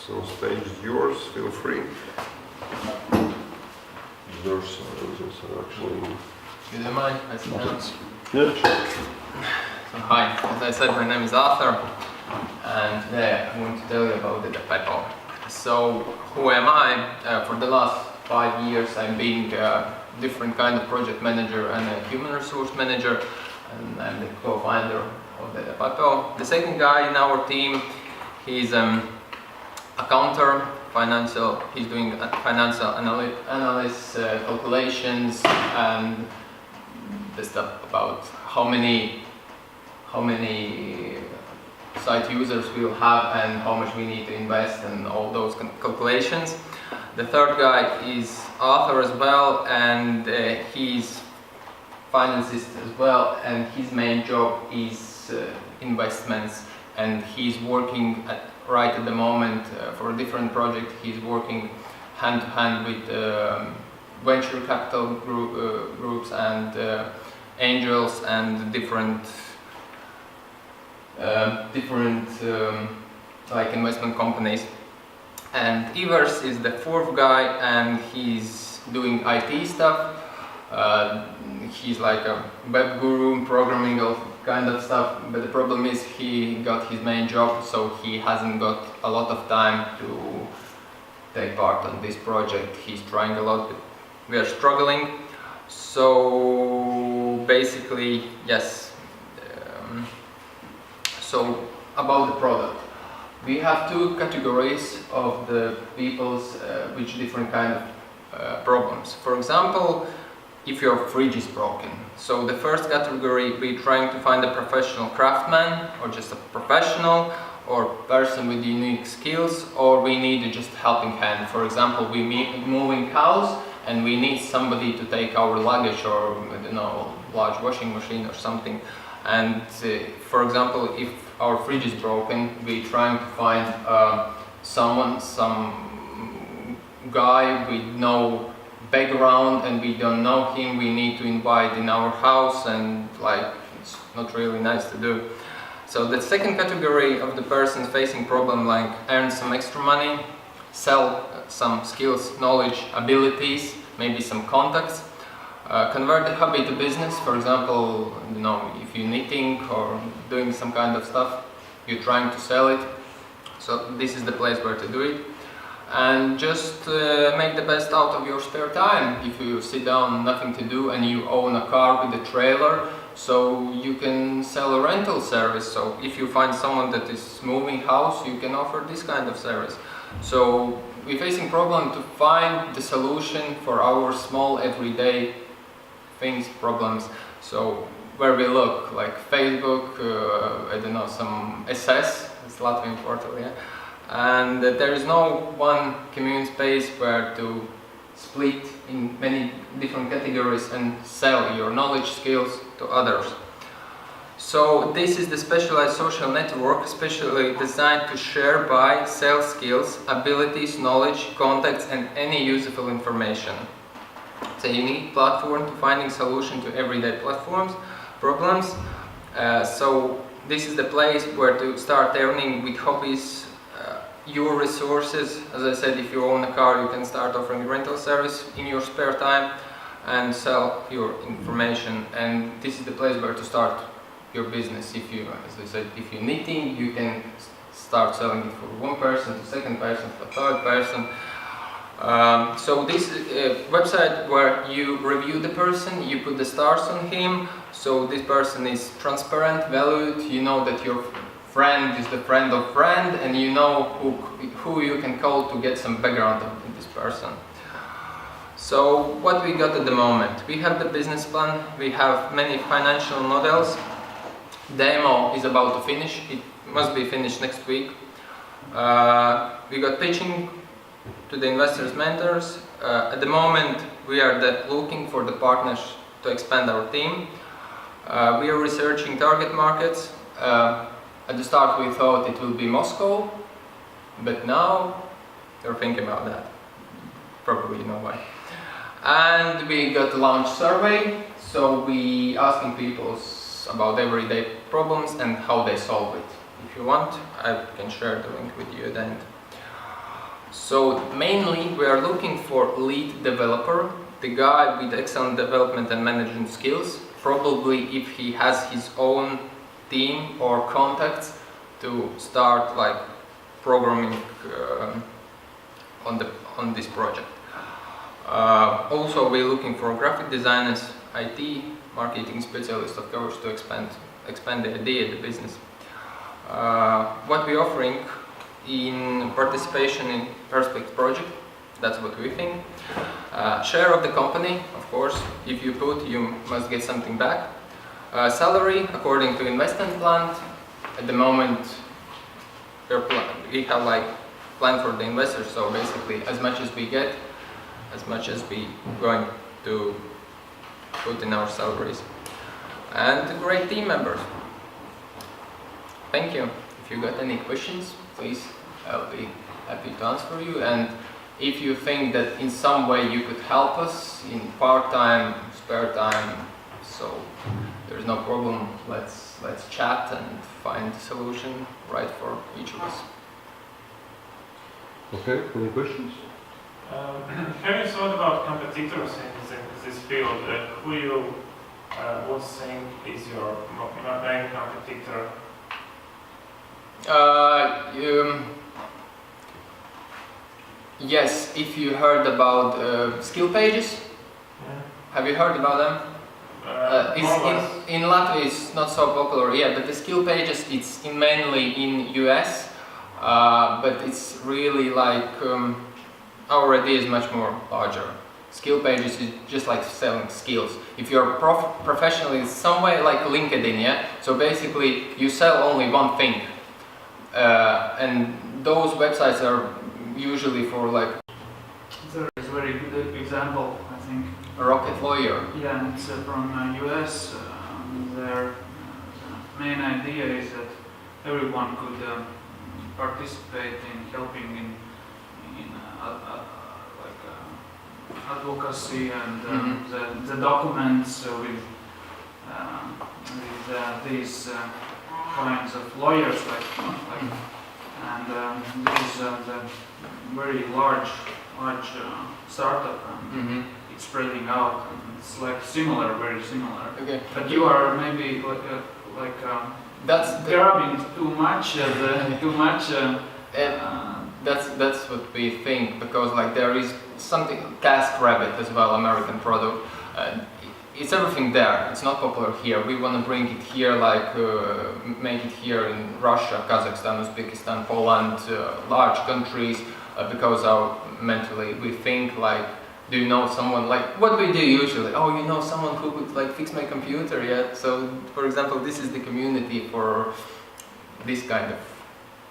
So stage is yours, feel free. There's actually... You don't mind? I sit down. Yeah, sure. So, hi, as I said, my name is Arthur, and today I'm going to tell you about the Peppo. So, who am I? For the last 5 years I've been a different kind of project manager and a human resource manager, and I'm the co-founder of the Peppo. The second guy in our team, he's accountant, he's doing financial analysis, calculations, and the stuff about how many site users we will have and how much we need to invest and all those calculations. The third guy is Arthur as well, and he's financist as well, and his main job is investments, and he's working right at the moment for a different project. He's working hand to hand with venture capital groups and angels and different like investment companies. And Ivers is the fourth guy, and he's doing IT stuff. He's like a web guru, programming, all kind of stuff, but the problem is he got his main job, so he hasn't got a lot of time to take part on this project. He's trying a lot, but we are struggling. So basically, yes. So about the product, we have two categories of the people's which different kind of problems. For example, if your fridge is broken. So the first category, we're trying to find a professional craftsman, or just a professional, or person with unique skills, or we need just helping hand. For example, we moving house and we need somebody to take our luggage, or I don't know, large washing machine or something. And for example, if our fridge is broken, we're trying to find some guy with no background, and we don't know him, we need to invite in our house, and like it's not really nice to do. So the second category of the persons facing problem, like earn some extra money, sell some skills, knowledge, abilities, maybe some contacts, convert the hobby to business. For example, you know, if you're knitting or doing some kind of stuff, you're trying to sell it, so this is the place where to do it. And just make the best out of your spare time. If you sit down, nothing to do, and you own a car with a trailer, so you can sell a rental service. So if you find someone that is moving house, you can offer this kind of service. So we're facing problem to find the solution for our small everyday things, problems. So where we look, like Facebook, I don't know, some SS, it's Latvian portal, yeah. And there is no one commune space where to split in many different categories and sell your knowledge, skills to others. So this is the specialized social network, specially designed to share, buy, sell skills, abilities, knowledge, contacts, and any useful information. It's a unique platform to finding solution to everyday problems. So this is the place where to start earning with hobbies, your resources. As I said, if you own a car, you can start offering rental service in your spare time and sell your information. And this is the place where to start your business. If you, as I said, if you're knitting, you can start selling it for one person, to second person, to third person. So this website where you review the person, you put the stars on him, so this person is transparent, valued, you know that your friend is the friend of friend, and you know who you can call to get some background on this person. So what we got at the moment, we have the business plan, we have many financial models. Demo is about to finish, it must be finished next week. We got pitching to the investors, mentors. At the moment we are looking for the partners to expand our team. We are researching target markets. At the start we thought it will be Moscow, but now we're thinking about that. Probably you know why. And we got a launch survey, so we asking people about everyday problems and how they solve it. If you want, I can share the link with you at the end. So mainly we are looking for lead developer, the guy with excellent development and management skills, probably if he has his own team or contacts to start like programming on this project. Also we're looking for graphic designers, IT, marketing specialists, of course, to expand the idea, the business. What we're offering in participation in Perspect project, that's what we think. Share of the company, of course, if you put, you must get something back. Salary according to investment plan. At the moment, we have like plan for the investors, so basically as much as we get, as much as we going to put in our salaries. And great team members. Thank you. If you got any questions, please, I'll be happy to answer you. And if you think that in some way you could help us in part-time, spare time, so there's no problem. Let's chat and find a solution right for each of us. Okay, any questions? Have you thought about competitors in this field? Who you would think is your main competitor? Yes, if you heard about skill pages, have you heard about them? In Latvia it's not so popular, yeah, but the skill pages it's mainly in US, but it's really like our idea is much more larger. Skill pages is just like selling skills. If you're professional in some way like LinkedIn, yeah, so basically you sell only one thing, and those websites are usually for like. There is a very good example, I think. A Rocket Lawyer. Yeah, it's from US. Their main idea is that everyone could participate in helping in advocacy and the documents with these kinds of lawyers, and this is the very large startup, and it's spreading out. And it's like very similar. Okay. But you are maybe That's grabbing too much. That's what we think, because like there is something TaskRabbit as well, American product. It's everything there. It's not popular here. We want to bring it here, like make it here in Russia, Kazakhstan, Uzbekistan, Poland, large countries, because mentally we think like, do you know someone like what we do usually? Oh, you know someone who could like fix my computer, yeah. So, for example, this is the community for this kind of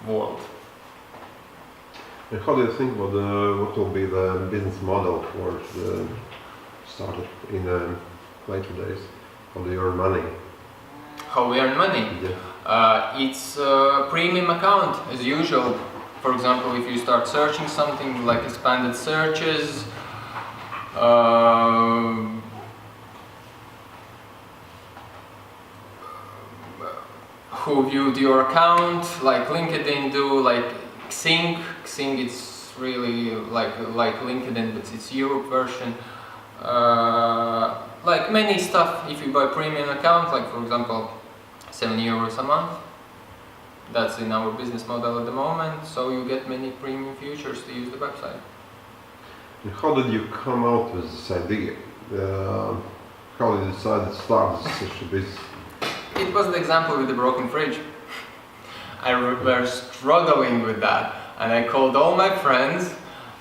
world. And how do you think what will be the business model for the startup in later days? How do you earn money? How we earn money? Yeah. It's a premium account as usual. For example, if you start searching something like expanded searches, who viewed your account, like LinkedIn do, like Xing it's really like LinkedIn, but it's Europe version. Like many stuff, if you buy premium account, like for example €7 a month, that's in our business model at the moment, so you get many premium features to use the website. And how did you come out with this idea? How did you decide to start such a business? It was the example with the broken fridge. I were struggling with that, and I called all my friends,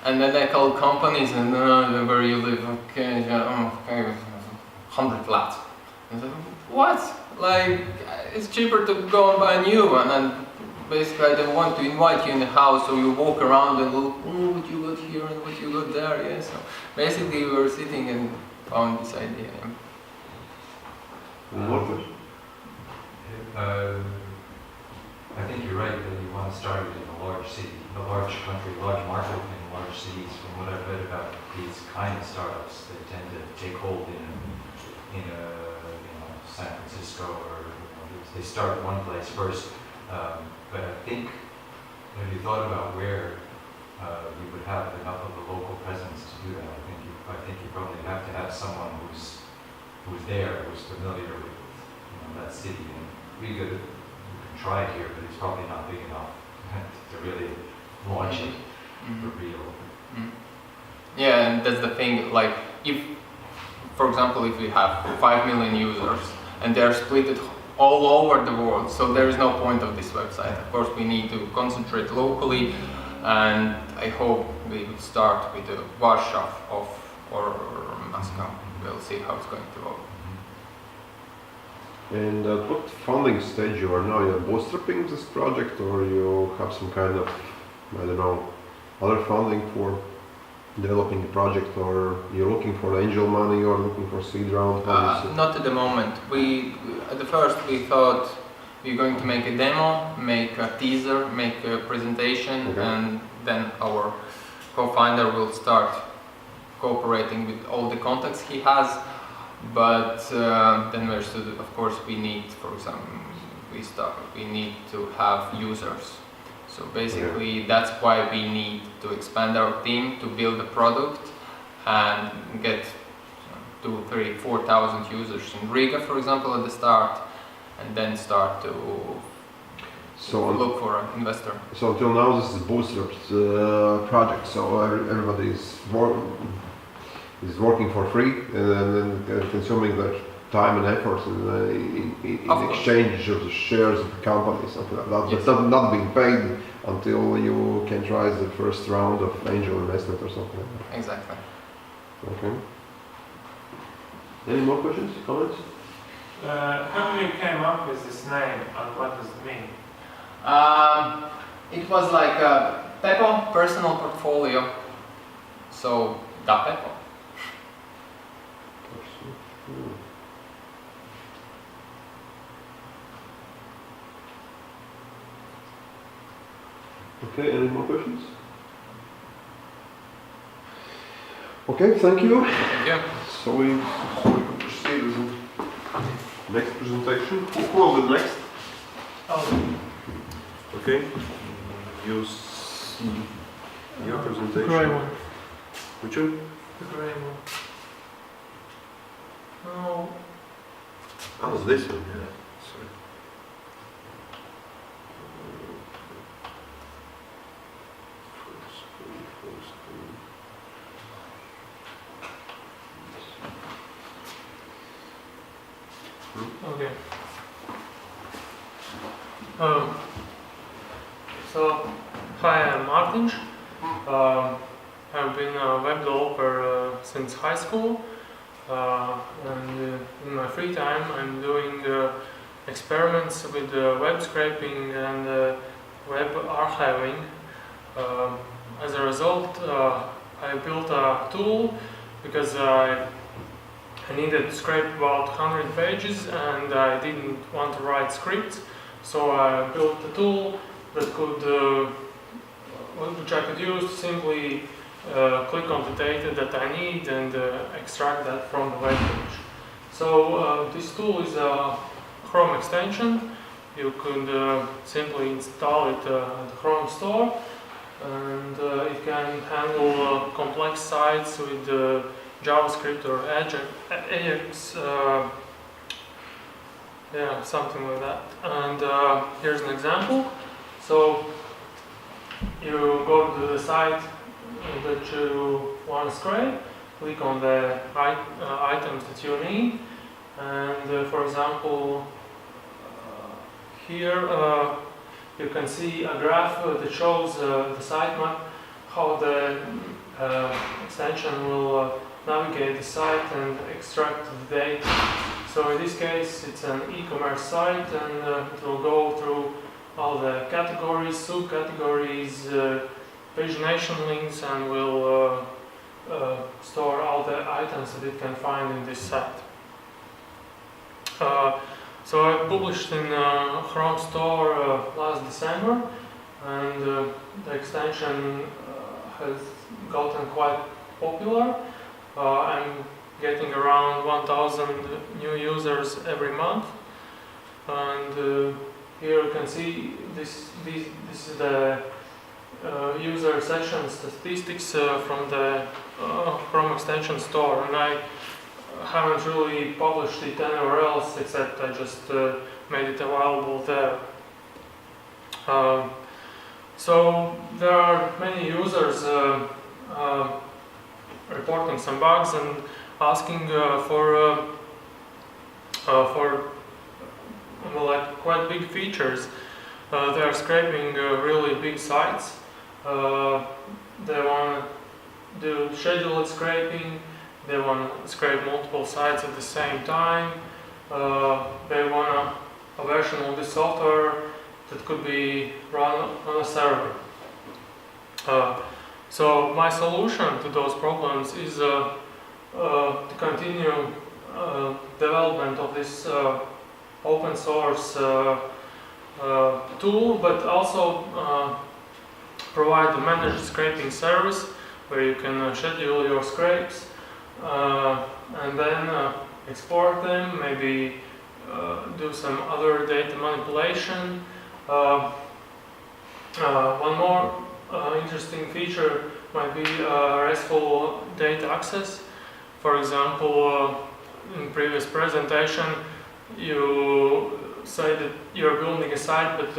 and then I called companies, and where you live, okay, okay, 100 flats. And I said, what? Like, it's cheaper to go and buy a new one, and basically I don't want to invite you in the house, so you walk around and look, what you got here and what you got there, yeah. So basically we were sitting and found this idea. I think you're right that you want to start it in a large city, a large country, a large market in large cities. From what I've read about these kind of startups, they tend to take hold in San Francisco, or they start one place first. But I think, have you thought about where you would have enough of a local presence to do that. I think you probably have to have someone who's there, who's familiar with that city. And Riga, you can try it here, but it's probably not big enough to really launch it for real. Yeah, and that's the thing, like, if, for example, if we have 5 million users and they're split all over the world, so there is no point of this website. Of course, we need to concentrate locally, and I hope we will start with Warsaw or Moscow. We'll see how it's going to go. And at what funding stage you are now? You're bootstrapping this project, or you have some kind of, I don't know, other funding for developing the project, or you're looking for angel money or looking for seed round? Not at the moment. At the first we thought we're going to make a demo, make a teaser, make a presentation, Okay. and then our co-founder will start cooperating with all the contacts he has. But then of course we need, for example, we need to have users. So basically that's why we need to expand our team to build a product and get 2,000, 3,000, 4,000 users in Riga, for example, at the start, and then start to look for an investor. So until now this is a bootstrapped project, so everybody is working for free and then consuming their time and effort in exchange of the shares of the company, something like that. Yes. But not being paid until you can try the first round of angel investment or something like that. Exactly. Okay. Any more questions, comments? How you came up with this name and what does it mean? It was like a Peppo personal portfolio, so Da Peppo. Okay, any more questions? Okay, thank you. Thank you. So we can proceed with the next presentation. Who will be next? Oh, Okay. Use your presentation. one. Which one? The grey one. No. Oh, this one, yeah. Sorry. Full screen. Okay. So, hi, I'm Martin. I've been a web developer since high school, and in my free time I'm doing experiments with web scraping and web archiving. As a result, I built a tool because I needed to scrape about 100 pages and I didn't want to write scripts, so I built a tool that which I could use to simply click on the data that I need and extract that from the web page. So this tool is a Chrome extension. You could simply install it at the Chrome store, and it can handle complex sites with JavaScript or Ajax, yeah, something like that. And here's an example. So you go to the site that you want to scrape, click on the items that you need, and for example, here you can see a graph that shows the sitemap, how the extension will navigate the site and extract the data. So in this case it's an e-commerce site, and it will go through all the categories, subcategories, pagination links, and will store all the items that it can find in this site. So I published in Chrome Store last December, and the extension has gotten quite popular. I'm getting around 1,000 new users every month, and here you can see this is the user session statistics from the Chrome extension store, and I haven't really published it anywhere else except I just made it available there. So there are many users reporting some bugs and asking for like quite big features. They are scraping really big sites. They want to do scheduled scraping. They want to scrape multiple sites at the same time. They want a version of the software that could be run on a server. So my solution to those problems is to continue development of this open source tool, but also provide a managed scraping service where you can schedule your scrapes and then export them, maybe do some other data manipulation. One more interesting feature might be RESTful data access. For example, in previous presentation, you say that you're building a site, but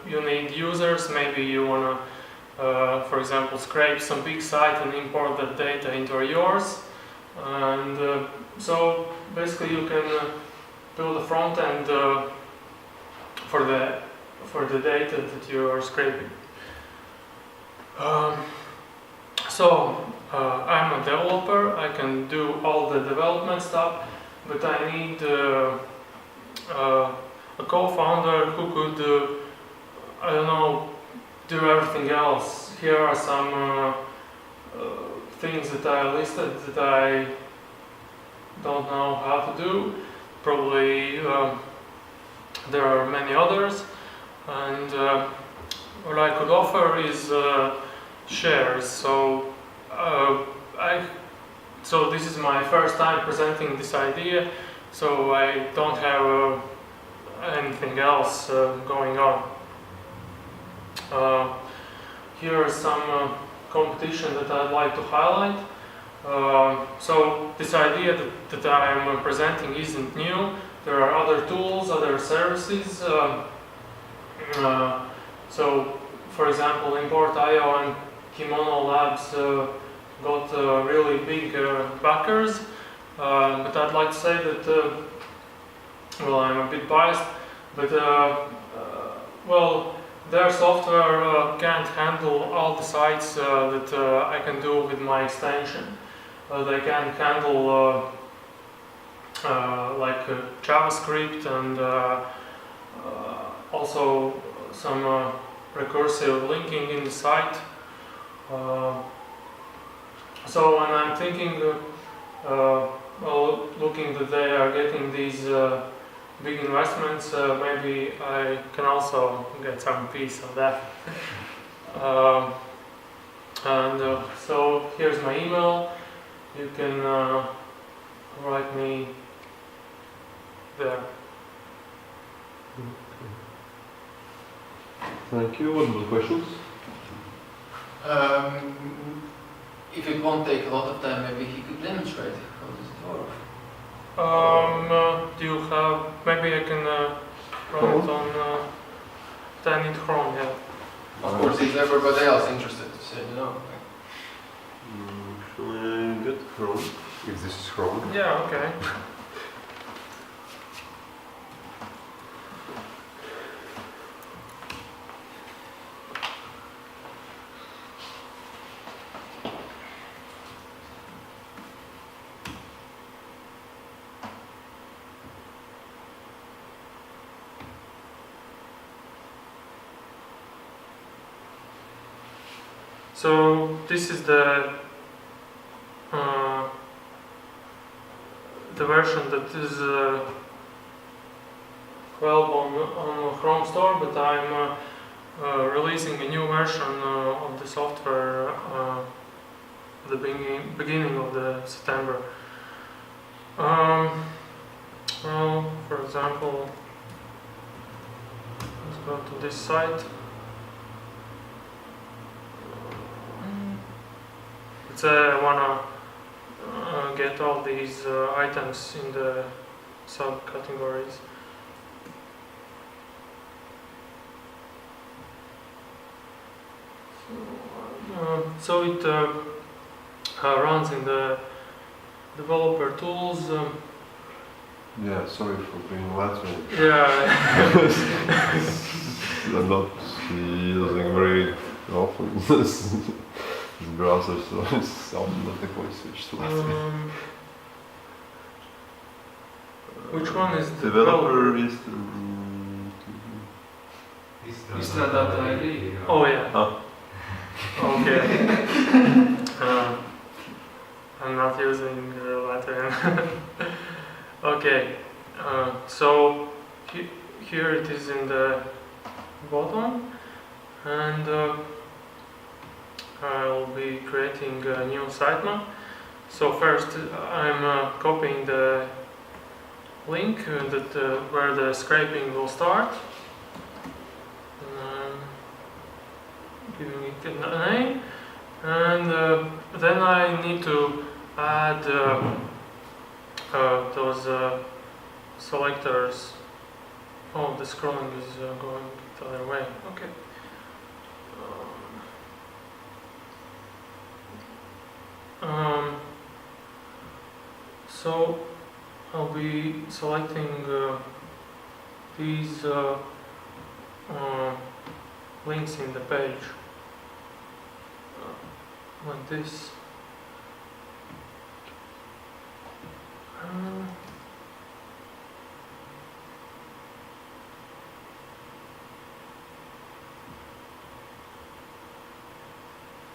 you need users. Maybe you want to, for example, scrape some big site and import that data into yours. And so basically, you can build a front end for the data that you are scraping. I'm a developer. I can do all the development stuff, but I need a co-founder who could, I don't know, do everything else. Here are some things that I listed that I don't know how to do. Probably there are many others, and what I could offer is shares. So this is my first time presenting this idea, so I don't have anything else going on. Here are some competition that I'd like to highlight. So this idea that I'm presenting isn't new. There are other tools, other services. So for example, Import.io and Kimono Labs got really big backers, but I'd like to say that, well, I'm a bit biased, but well, their software can't handle all the sites that I can do with my extension. They can handle like JavaScript and also some recursive linking in the site. So when I'm thinking, well, looking that they are getting these big investments, maybe I can also get some piece of that. So here's my email. You can write me there. Thank you. What more questions? If it won't take a lot of time, maybe he could demonstrate how does it work. Do you have? Maybe I can run it on. I need Chrome, yeah. Of course, is everybody else interested to say no? Shall I get Chrome? If this is Chrome. Yeah. Okay. So this is the version that is available on Chrome Store, but I'm releasing a new version of the software at the beginning of the September. Well, for example, let's go to this site. let's say I wanna get all these items in the subcategories. So it runs in the developer tools. Yeah, sorry for being Latvian. Yeah. I'm not using very often this browser, so it's automatically switched to Latvian. Which one is the Developer is Istra.id. Oh yeah. Oh. Okay. I'm not using Latvian. Okay. So here it is in the bottom, and I'll be creating a new sitemap. So first I'm copying the link where the scraping will start. Giving it a name, and then I need to add those selectors. Oh, the scrolling is going the other way. Okay. So I'll be selecting these links in the page. Like this.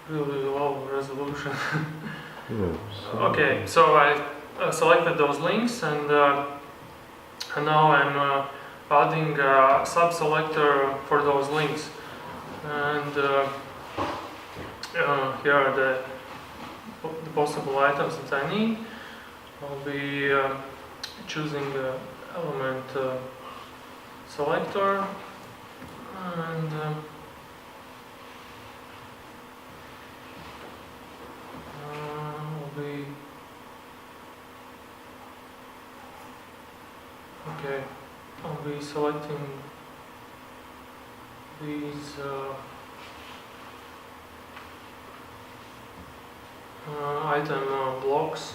Really low resolution. Okay, so I selected those links, and now I'm adding a sub-selector for those links. And here are the possible items that I need. I'll be choosing the element selector, and I'll be okay. I'll be selecting these item blocks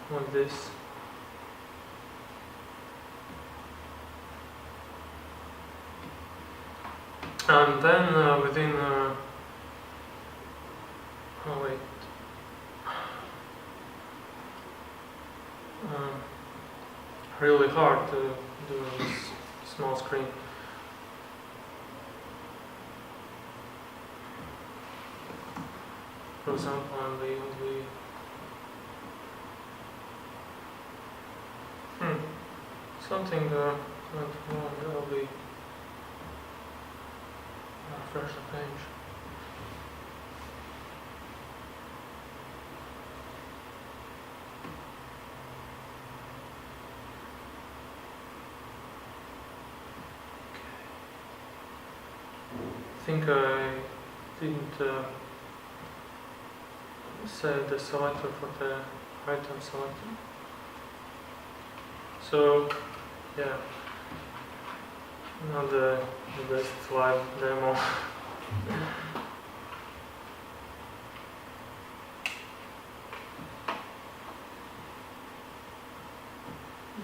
like this. And then within oh wait, really hard to do this small screen. For example, I'll be something went wrong. I'll be refresh the page. I think I didn't set the selector for the item selector. So, yeah, not the best live demo.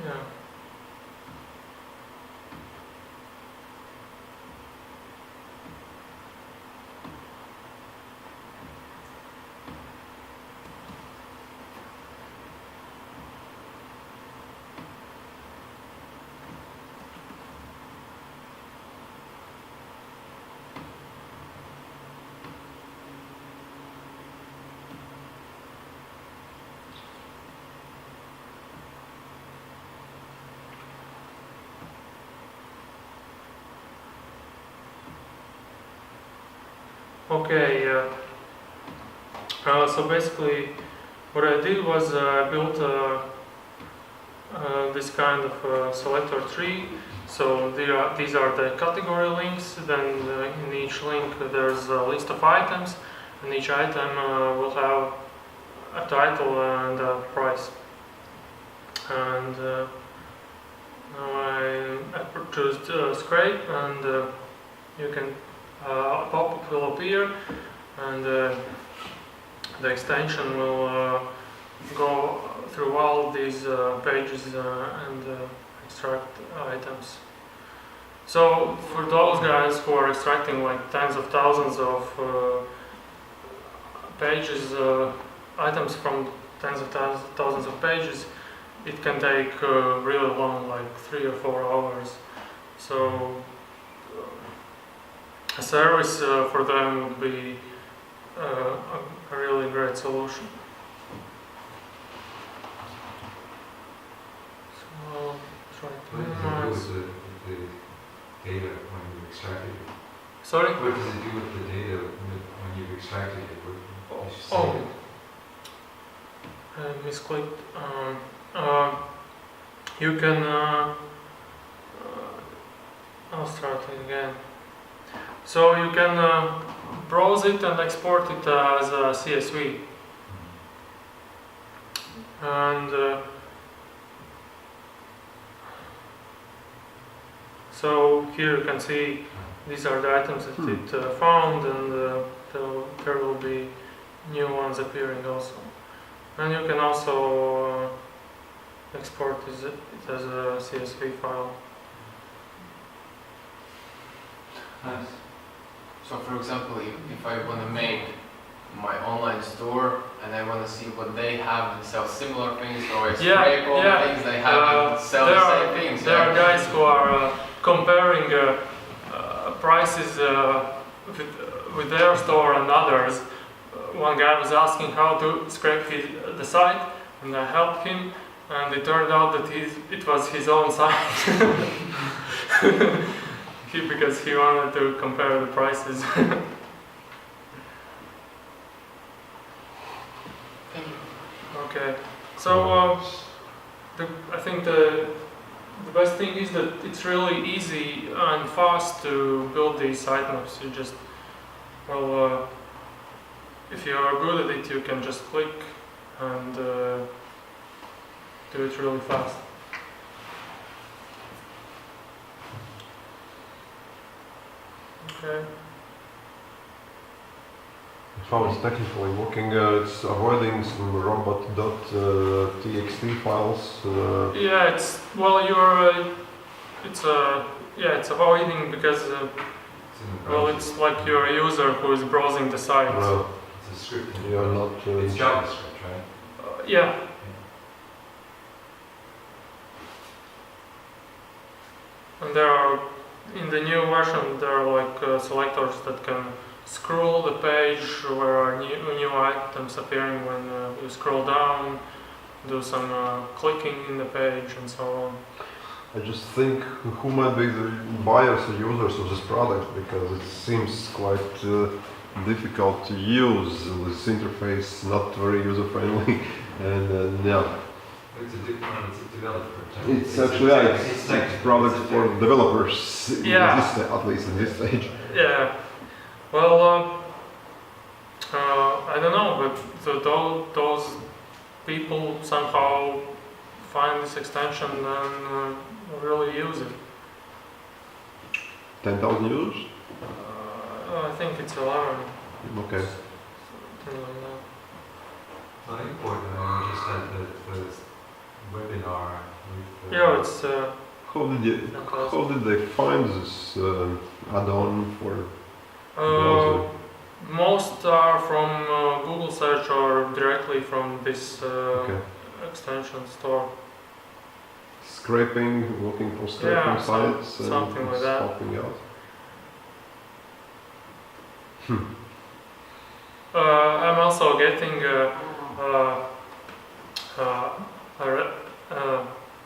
Yeah. Okay, so basically what I did was I built this kind of selector tree. So these are the category links, then in each link there's a list of items, and each item will have a title and a price. And now I choose scrape, and you can a pop-up will appear, and the extension will go through all these pages and extract items. So for those guys who are extracting like tens of thousands of pages, items from tens of thousands of pages, it can take really long, like 3 or 4 hours. So a service for them would be a really great solution. So I'll try to What does it do minimize. with the data when you extracted it? Sorry? What does it do with the data when you've extracted it? What, you save Oh, it? I misclicked. You can. I'll start it again. So you can browse it and export it as a CSV. And so here you can see these are the items that it found, and there will be new ones appearing also. And you can also export it as a CSV file. Nice. So for example, if I want to make my online store and I want to see what they have and sell similar things, or I scrape all the things they have and sell the same things. There are guys who are comparing prices with their store and others. One guy was asking how to scrape the site, and I helped him, and it turned out that it was his own site. Because he wanted to compare the prices. Okay, so I think the best thing is that it's really easy and fast to build these sitemaps. You just, well, if you are good at it, you can just click and do it really fast. Okay. As far as technically working, it's avoiding some robot.txt files. Yeah, it's well, it's avoiding because It's in the well, browser. it's like you're a user who is browsing the site. Well, It's a script. in the you're browser. not. It's JavaScript, right? Yeah. And there are, in the new version, there are like selectors that can scroll the page where are new items appearing when you scroll down, do some clicking in the page and so on. I just think who might be the buyers or users of this product, because it seems quite difficult to use. This interface not very user friendly, and yeah. It's a developer. It's actually it's a product for developers. Yeah. At least in this stage. Yeah. Well, I don't know, but those people somehow find this extension and really use it. 10,000 users? I think it's 11. Okay. Something like that. Not important. I just had the webinar with. Yeah, it's How did they find this add-on for browser? most are from Google search or directly from this Okay. extension store. Scraping, looking for scraping Yeah, sites something and like that. popping out. I'm also getting a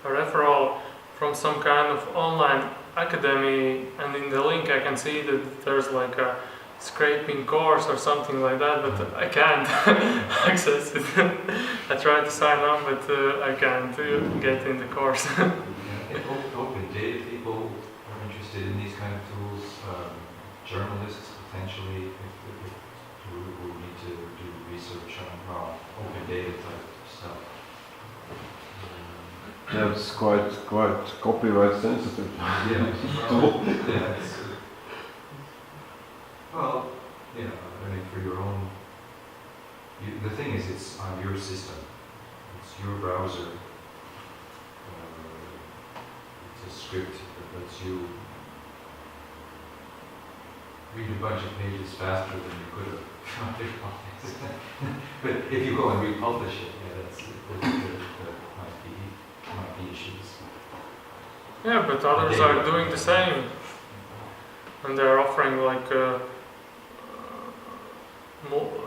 referral from some kind of online academy, and in the link I can see that there's like a scraping course or something like that, but I can't access it. I tried to sign up, but I can't get in the course. Open data people are interested in these kind of tools. Journalists potentially, if who need to do research on, well, open data type stuff. That's quite copyright sensitive. Yeah, well, yeah, well, you know, I mean, for your own, the thing is, it's on your system. It's your browser. It's a script that lets you read a bunch of pages faster than you could have. But if you go and republish it, yeah, that might be issues. Yeah, but others are doing the same, and they're offering like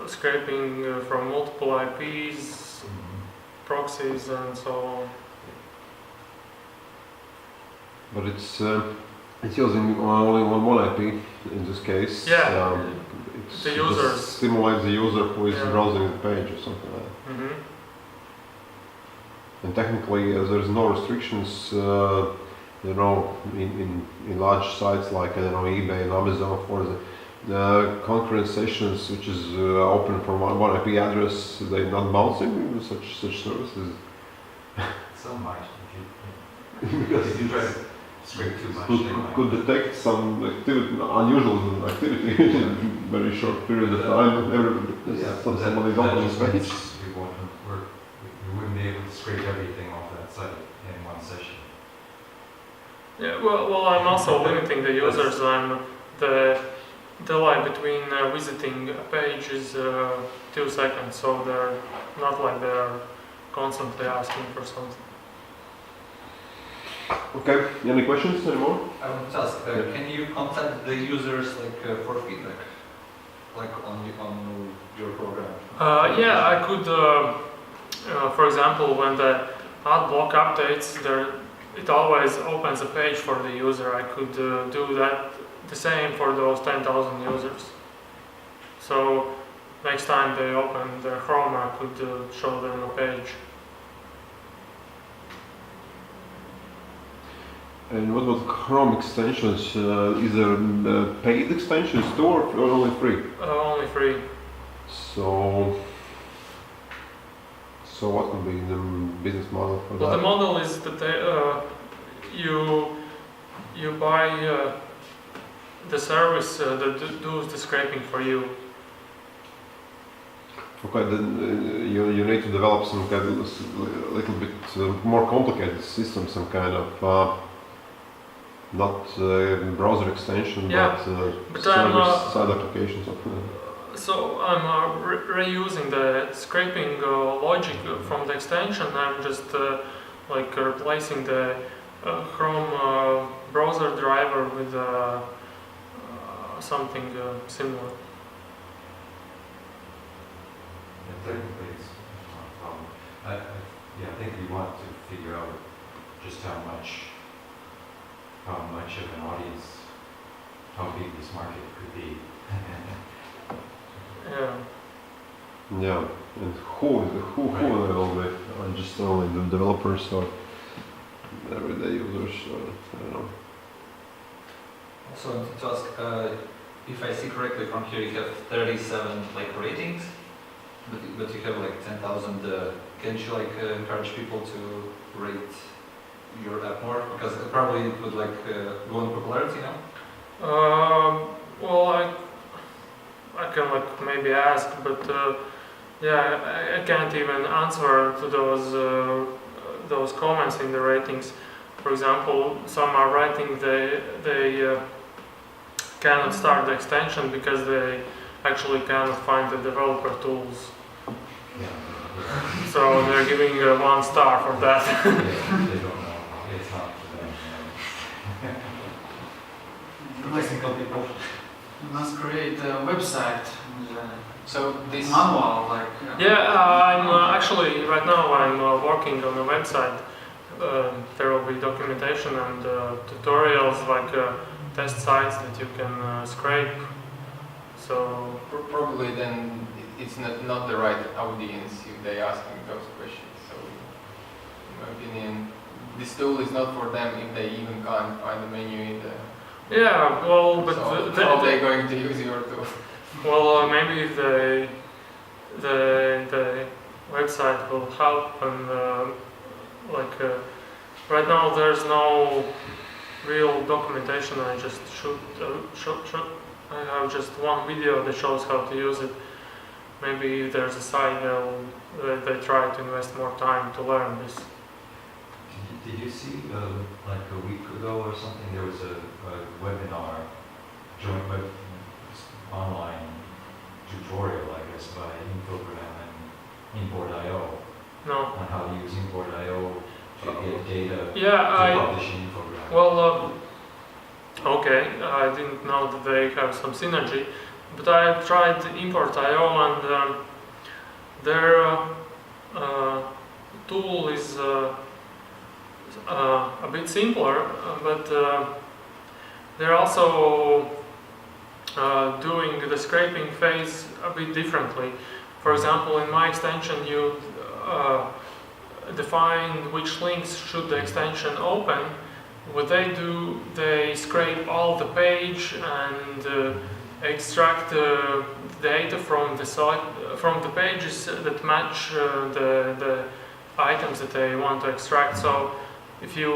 scraping from multiple IPs, proxies, and so on. But it's using only one IP in this case. Yeah, It's the just users. simulates the user who is Yeah. browsing the page or something like that. Mm-hmm. And technically, there's no restrictions. You know, in large sites like I don't know eBay and Amazon for the concurrent sessions, which is open from one IP address, they're not bouncing such services. Some might, if you try to scrape too much, they might. Could detect some activity, unusual activity in a very short period of time. Somebody got on the page. We wouldn't be able to scrape everything off that site in one session. Yeah, well, I'm also limiting the users. The delay between visiting a page is 2 seconds, so they're not like they're constantly asking for something. Okay, any questions anymore? I want to ask, can you contact the users for feedback, like on your program? Yeah, I could. For example, when the ad block updates, it always opens a page for the user. I could do that the same for those 10,000 users. So next time they open their Chrome, I could show them a page. And what about Chrome extensions? Is there paid extensions too, or only free? Only free. So what would be the business model for Well, that? the model is that you buy the service that does the scraping for you. Okay, then you need to develop some kind of little bit more complicated system, some kind of not browser extension, Yeah, but but I'm, service side applications. So I'm reusing the scraping logic from the extension. I'm just like replacing the Chrome browser driver with something similar. Yeah, technically, it's not a problem. I think we want to figure out just how much of an audience, how big this market could be. Yeah. Yeah, and who will be? Just only the developers or everyday users? Or, I don't know. Also, I wanted to ask, if I see correctly from here, you have 37 ratings, but you have 10,000. Can you encourage people to rate your app more? Because probably it would go in popularity now. Well, I can maybe ask, but yeah, I can't even answer to those comments in the ratings. For example, some are writing they cannot start the extension because they actually cannot find the developer tools. So they're giving 1 star for that. Yeah, they don't know. It's not for them. Technical people. You must create a website with a So this manual, Yeah, I'm actually right now I'm working on a website. There will be documentation and tutorials, test sites that you can scrape. So probably then it's not the right audience if they asking those questions. So in my opinion, this tool is not for them if they even can't find the menu in the. yeah, well, but So how are they going to use your tool? Well, maybe the website will help, and right now there's no real documentation. I just I have just one video that shows how to use it. Maybe if there's a site, they try to invest more time to learn this. Did you see, like a week ago or something, there was a webinar, joint web online tutorial, I guess, by Infogram and Import.io No. on how to use Import.io to get data Yeah, to publish in Infogram. Well, okay, I didn't know that they have some synergy, but I tried Import.io, and their tool is a bit simpler, but they're also doing the scraping phase a bit differently. For example, in my extension, you define which links should the extension open. What they do, they scrape all the page and extract data from the pages that match the items that they want to extract. So if you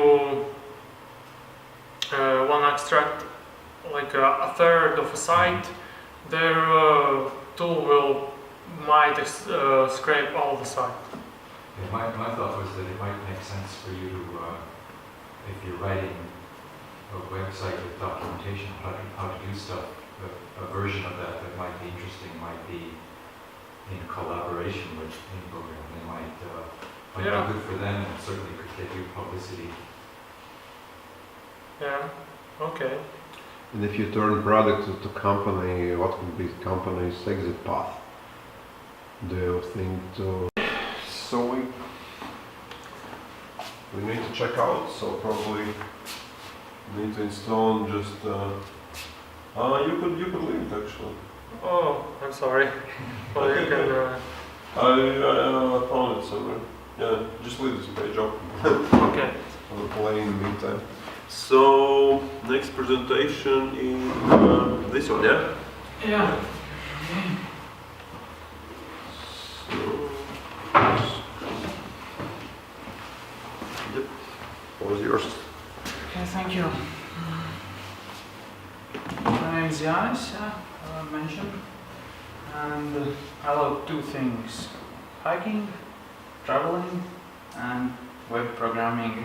want to extract like a third of a site, their tool might scrape all the site. Yeah, my thought was that it might make sense for you to, if you're writing a website with documentation on how to do stuff, a version of that might be interesting might be in collaboration with Infogram. They might be good for them, and certainly could get you publicity. Yeah, okay. And if you turn product to company, what would be the company's exit path? Do you think to... So we need to check out, so probably need to install just... you could leave it actually. Oh, I'm sorry. Well, you can... I found it somewhere. Yeah, just leave this page open. Okay. I'll play in the meantime. So, next presentation is this one, yeah? Yeah. Yep. What was yours? Okay, thank you. My name is Yanis, I mentioned, and I love two things: hiking, traveling, and web programming,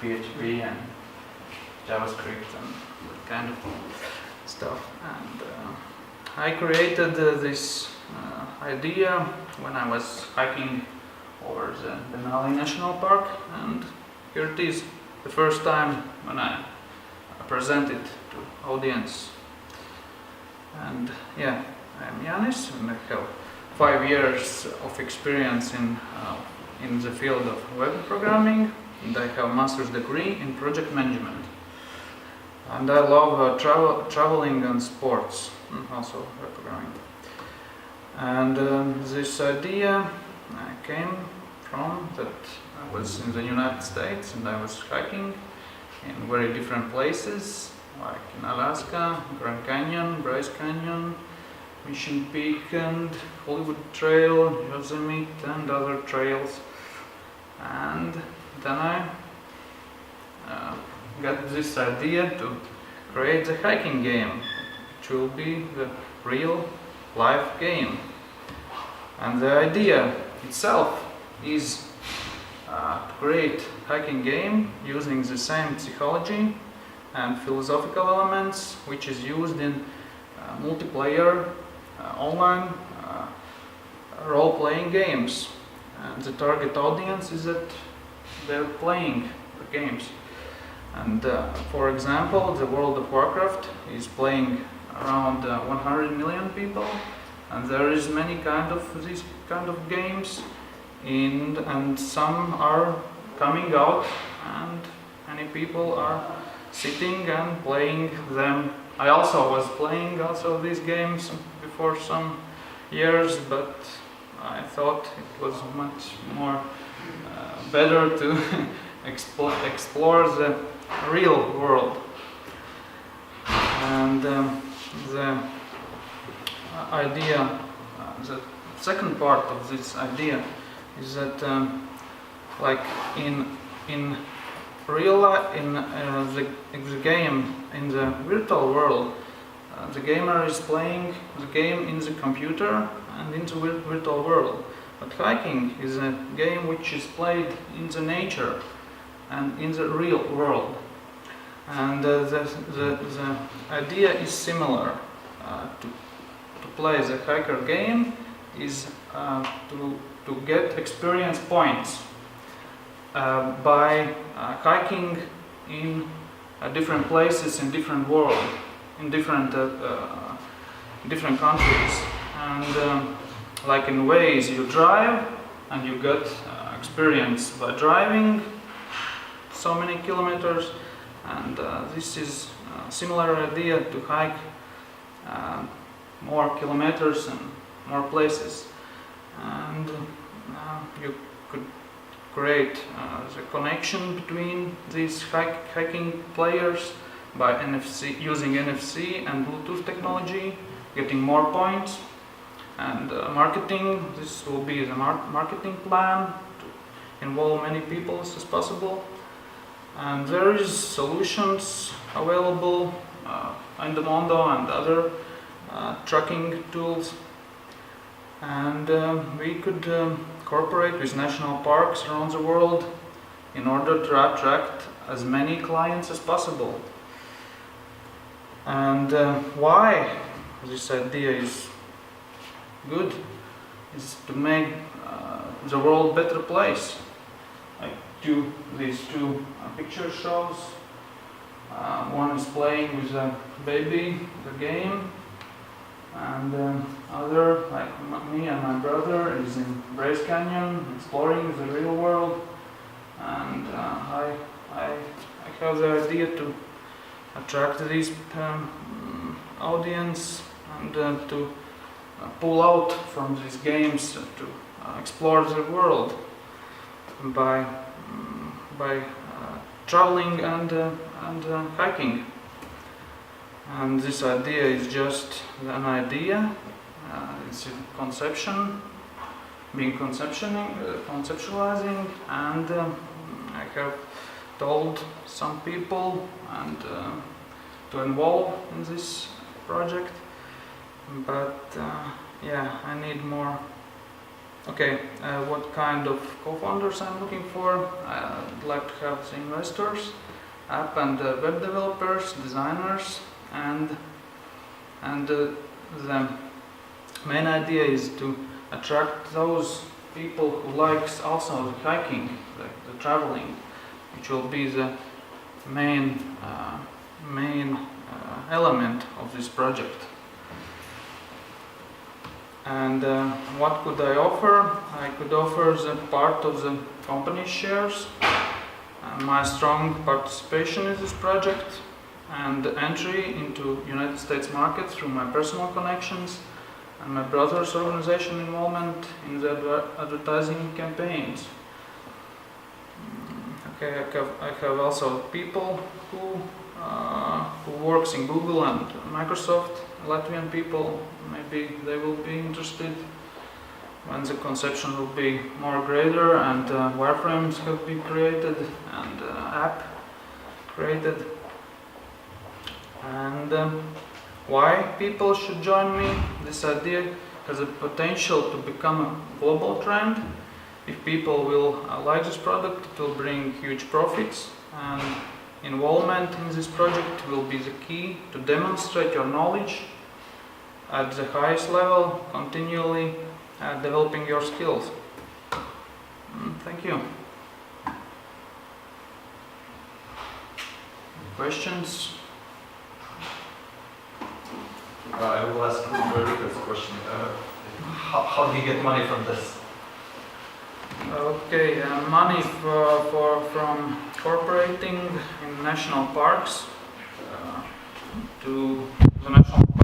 PHP and JavaScript and that kind of stuff. And I created this idea when I was hiking over the Denali National Park, and here it is, the first time when I present it to audience. And yeah, I'm Yanis, and I have 5 years of experience in the field of web programming, and I have a master's degree in project management. And I love traveling and sports, and also web programming. And this idea came from that I was in the United States and I was hiking in very different places, like in Alaska, Grand Canyon, Bryce Canyon, Mission Peak and Hollywood Trail, Yosemite and other trails. And then I got this idea to create the hiking game, which will be the real life game. And the idea itself is to create hiking game using the same psychology and philosophical elements which is used in multiplayer online role-playing games. And the target audience is that they're playing the games. And for example, the World of Warcraft is playing around 100 million people, and there is many these kind of games, and some are coming out, and many people are sitting and playing them. I also was playing these games before some years, but I thought it was much more better to explore the real world. And the idea, the second part of this idea is that like in real life, in the game, in the virtual world, the gamer is playing the game in the computer and in the virtual world. But hiking is a game which is played in the nature and in the real world. And the idea is similar. To play the hiker game is to get experience points by hiking in different places in different world, in different countries. And like in ways you drive and you get experience by driving so many kilometers, and this is a similar idea to hike more kilometers and more places, and you could create the connection between these hiking players by using NFC and Bluetooth technology, getting more points. And marketing, this will be the marketing plan to involve many people as possible. And there is solutions available, Endomondo and other tracking tools. And we could cooperate with national parks around the world in order to attract as many clients as possible. And why this idea is good is to make the world a better place. Like these two picture shows. One is playing with a baby, the game, and other, like me and my brother, is in Bryce Canyon exploring the real world. And I have the idea to attract this audience and to pull out from these games to explore the world by traveling and hiking. And this idea is just an idea. It's in conception, being conceptualizing, and I have told some people and to involve in this project. But yeah, I need more. Okay, what kind of co-founders I'm looking for? I'd like to have the investors, app and web developers, designers, and the main idea is to attract those people who likes also the hiking, the traveling, which will be the main element of this project. And what could I offer? I could offer the part of the company shares, my strong participation in this project, and entry into United States market through my personal connections, and my brother's organization involvement in the advertising campaigns. Okay, I have also people who works in Google and Microsoft, Latvian people. Maybe they will be interested when the conception will be more greater and wireframes have been created and app created. And why people should join me? This idea has a potential to become a global trend. If people will like this product, it will bring huge profits, and involvement in this project will be the key to demonstrate your knowledge at the highest level, continually developing your skills. Thank you. Questions? I will ask a very quick question. How do you get money from this? Okay, money from cooperating in national parks to the national parks.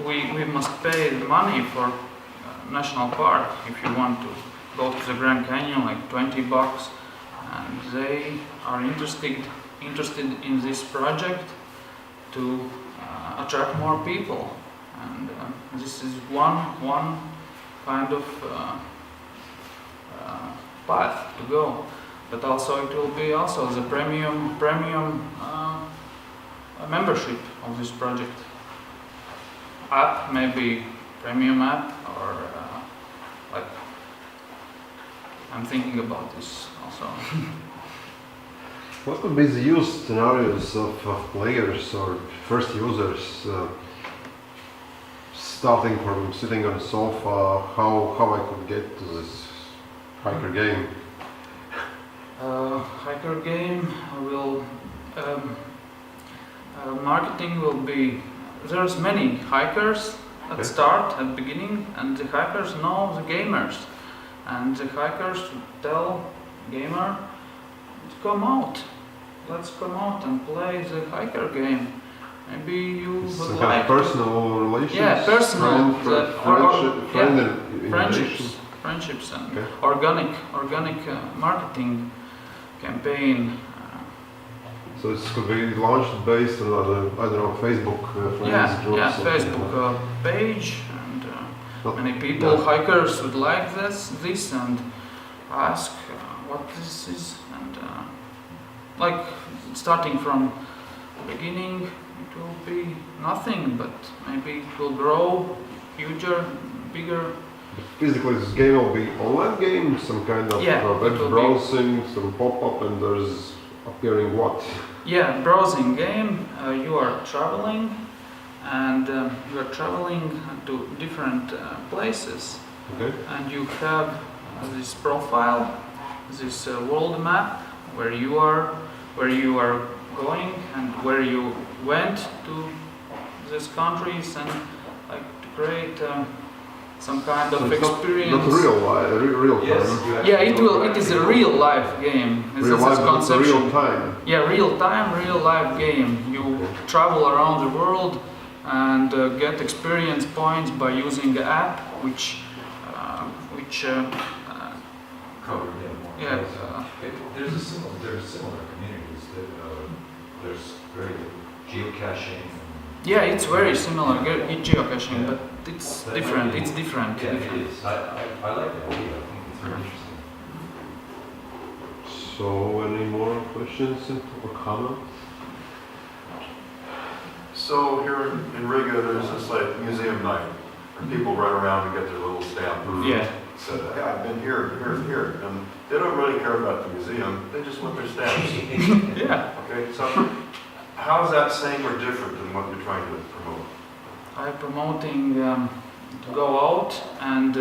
We must pay the money for national park if you want to go to the Grand Canyon, like $20, and they are interested in this project to attract more people, and this is one kind of path to go. But also it will be also the premium membership of this project. App, maybe premium app, or like I'm thinking about this also. What would be the use scenarios of players or first users starting from sitting on a sofa? How I could get to this hiker game? Hiker game will marketing will be, there's many hikers at Okay. start, at beginning, and the hikers know the gamers, and the hikers tell gamer to come out, let's come out and play the hiker game. Maybe you would Some kind like of personal relations? Yeah, personal, friendship, friendships and Okay. organic marketing campaign. So this could be launched based on, I don't know, Facebook friends groups. Yeah, or something Facebook like page, and Not- many people, yeah. hikers would like this and ask what this is, and like starting from beginning, it will be nothing, but maybe it will grow huger, bigger. Physically, this game will be online game, some kind of Yeah, web it will be. browsing, some pop-up, and there's appearing what? Yeah, browsing game. You are traveling, and you are traveling to different places, Okay. and you have this profile, this world map where you are going and where you went to these countries, and like to create some kind So of it's experience. Not real life, real Yes, time. you Yeah, actually it go will. back It is to a your- real life game. This Real is life, its but it's a conception. real time. Yeah, real time, real life game. You travel around the world and get experience points by using the app, which Covered, yeah, more. yeah. There's similar communities that, there's very geocaching. Yeah, it's very similar geocaching, Yeah. but it's That different. might be- It's different. Yeah, it is. I like the idea. I think it's very interesting. So, any more questions or comments? So here in Riga, there's this like museum night, where people run around and get their little stamp. Yeah. Said, hey, I've been here, here, and here. And they don't really care about the museum, they just want their stamps. Yeah. Okay, so how is that same or different than what you're trying to promote? I'm promoting to go out and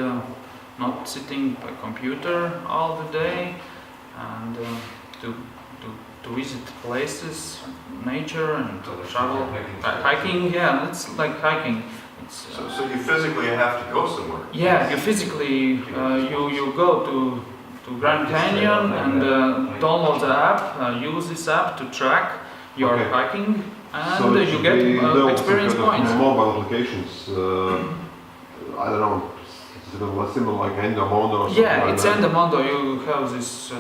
not sitting by computer all the day, and to visit places, nature, and to travel. Hiking, yeah, it's like hiking. It's, So you physically have to go somewhere. yeah, you physically you go to Grand Canyon and download the app, use this app to track your Okay. hiking, and So it you should get be built experience some kind of points. mobile applications. I don't know. It's similar like Endomondo or something Yeah, like it's that. Endomondo. You have this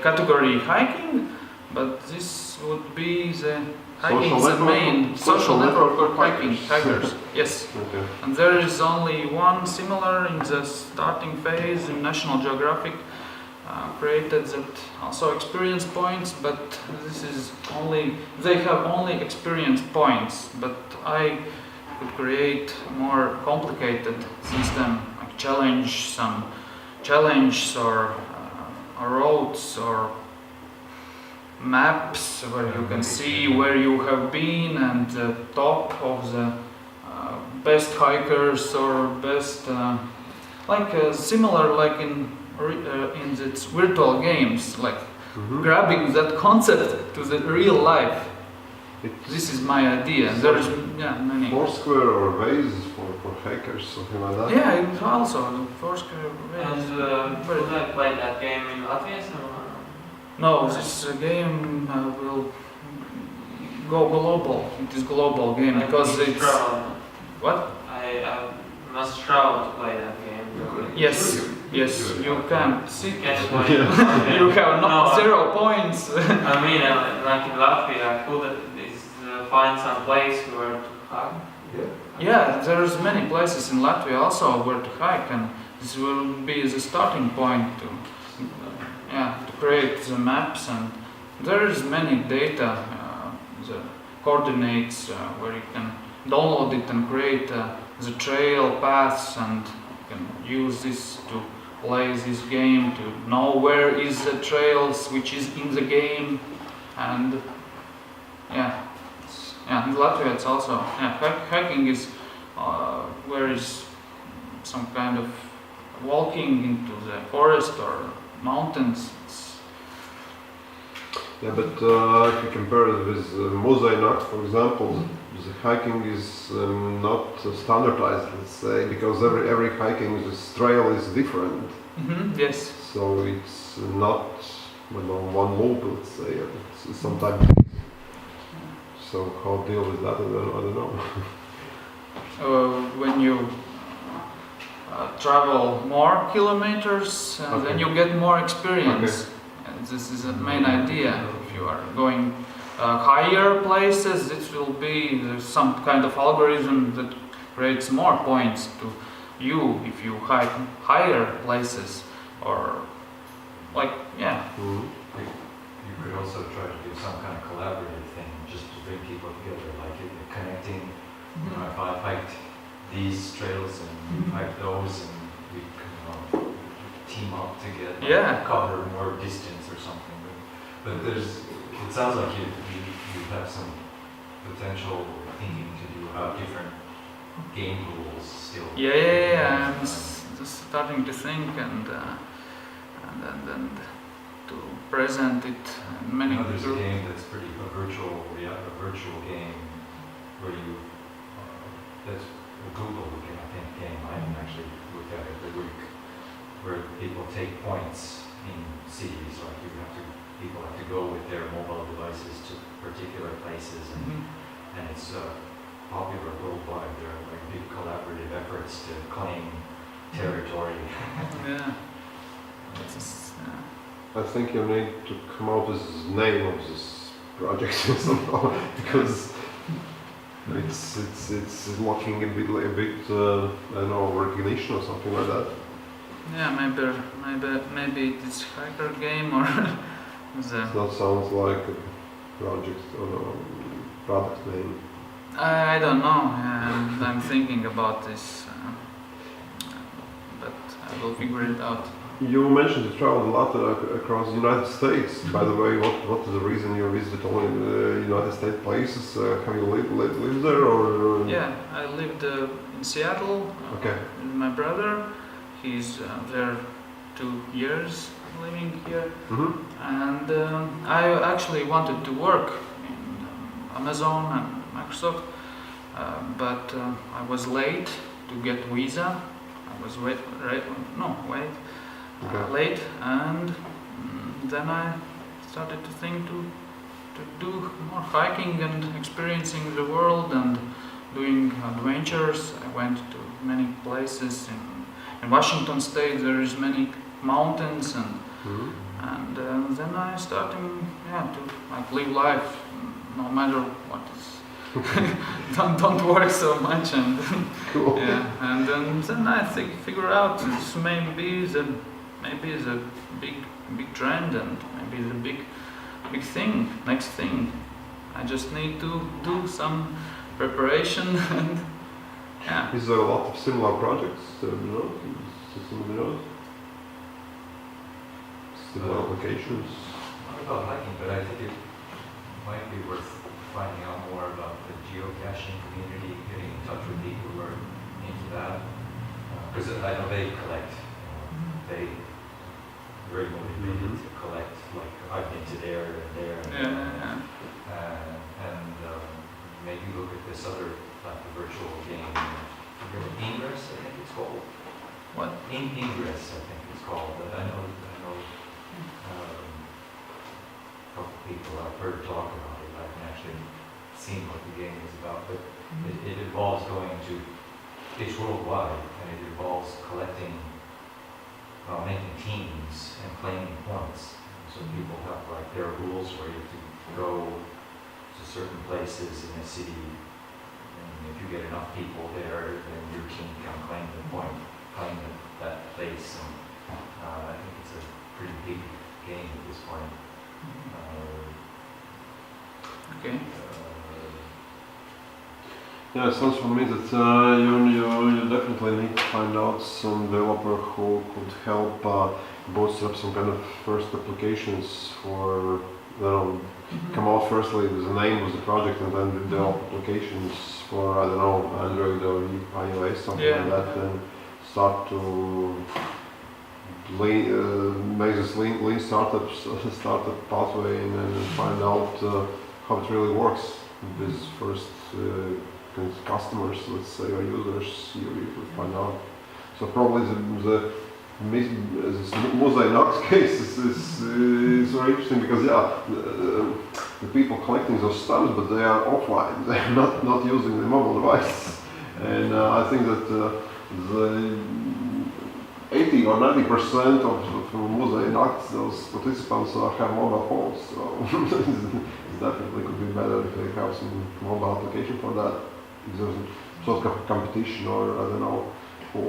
category hiking, but this would be the hiking Social is the network- main social social network for network for hikers. Yes. Okay. And there is only one similar in the starting phase in National Geographic created that also experience points, but this is only, they have only experience points, but I could create more complicated system, like challenge or roads or maps where you can see where you have been and the top of the best hikers or best similar like in its virtual games, like Mhm. grabbing that concept to the real life. It's This is my idea. There is many. Foursquare or Waze for hackers, something like that. Yeah, it also the Foursquare. And Very- will I play that game in Latvia? No, this game will go global. It is global game because it's what? I must travel to play that game. Yes, yes, you can. You can play. You have No, 0 points. I mean, like in Latvia, I could. It's find some place where to hike? Yeah, there's many places in Latvia also where to hike, and this will be the starting point to create the maps, and there is many data, the coordinates where you can download it and create the trail paths, and you can use this to play this game, to know where is the trails which is in the game, and in Latvia it's also hiking is where is some kind of walking into the forest or mountains. Yeah, but if you compare it with Mosaic, for example, the hiking is not standardized, let's say, because every hiking trail is different. Yes. So it's not one loop, let's say. It's sometimes. So how to deal with that? I don't know. When you travel more kilometers, then you get more experience. And this is the main idea. If you are going higher places, it will be some kind of algorithm that creates more points to you if you hike higher places, or You could also try to do some kind of collaborative thing, just to bring people together, like connecting. You know, if I hiked these trails and you hiked those, and we could team up together, cover more distance or something. But it sounds like you have some potential thinking to do different game rules still. I'm just starting to think and then to present it in many There's a game that's a virtual game where you that's a Google game. I haven't actually looked at it the week, where people take points in cities. Like people have to go with their mobile devices to particular places, and it's popular worldwide. There are like big collaborative efforts to claim territory. I think you need to come out with the name of this project somehow, because it's lacking a bit I don't know, recognition or something like that. Maybe it's hiker game or That sounds like a project or product name. I don't know. I'm thinking about this, but I will figure it out. You mentioned you traveled a lot across the United States. By the way, what is the reason you visited only United States places? Have you lived there or? Yeah, I lived in Seattle Okay. with my brother. He's there 2 years living here, and I actually wanted to work in Amazon and Microsoft, but I was late to get visa. I was late, and then I started to think to do more hiking and experiencing the world and doing adventures. I went to many places in Washington State. There is many mountains, and then I started to live life no matter what is. don't work so much, and Cool. and then I figure out this maybe is a big trend, and maybe the big thing, next thing. I just need to do some preparation and Is there a lot of similar projects? Similar applications. Not about hiking, but I think it might be worth finding out more about the geocaching community, getting in touch with people who are into that. Because I know they collect, they very motivated to collect, like I've been to there and there. And maybe look at this other, like the virtual game, Ingress, I think it's called. What? Ingress, I think it's called. But I know a couple people I've heard talk about it. I haven't actually seen what the game is about, but it involves it's worldwide, and it involves collecting, making teams and claiming points. So people have like their rules where you have to go to certain places in a city, and if you get enough people there, then your team can claim that place. And I think it's a pretty big game at this point. Okay. Yeah, it sounds for me that you definitely need to find out some developer who could help bootstrap some kind of first applications for, come out firstly with the name of the project and then develop applications for, I don't know, Android or iOS, something like that, and start to make this lean startup pathway and then find out how it really works with first customers, let's say, or users. You will find out. So probably this Mosaic case is very interesting because the people collecting those stamps, but they are offline. They are not using the mobile device, and I think that the 80 or 90% of Mosaic Acts, those participants have mobile phones. So it definitely could be better if they have some mobile application for that. If there's sort of competition, or I don't know, who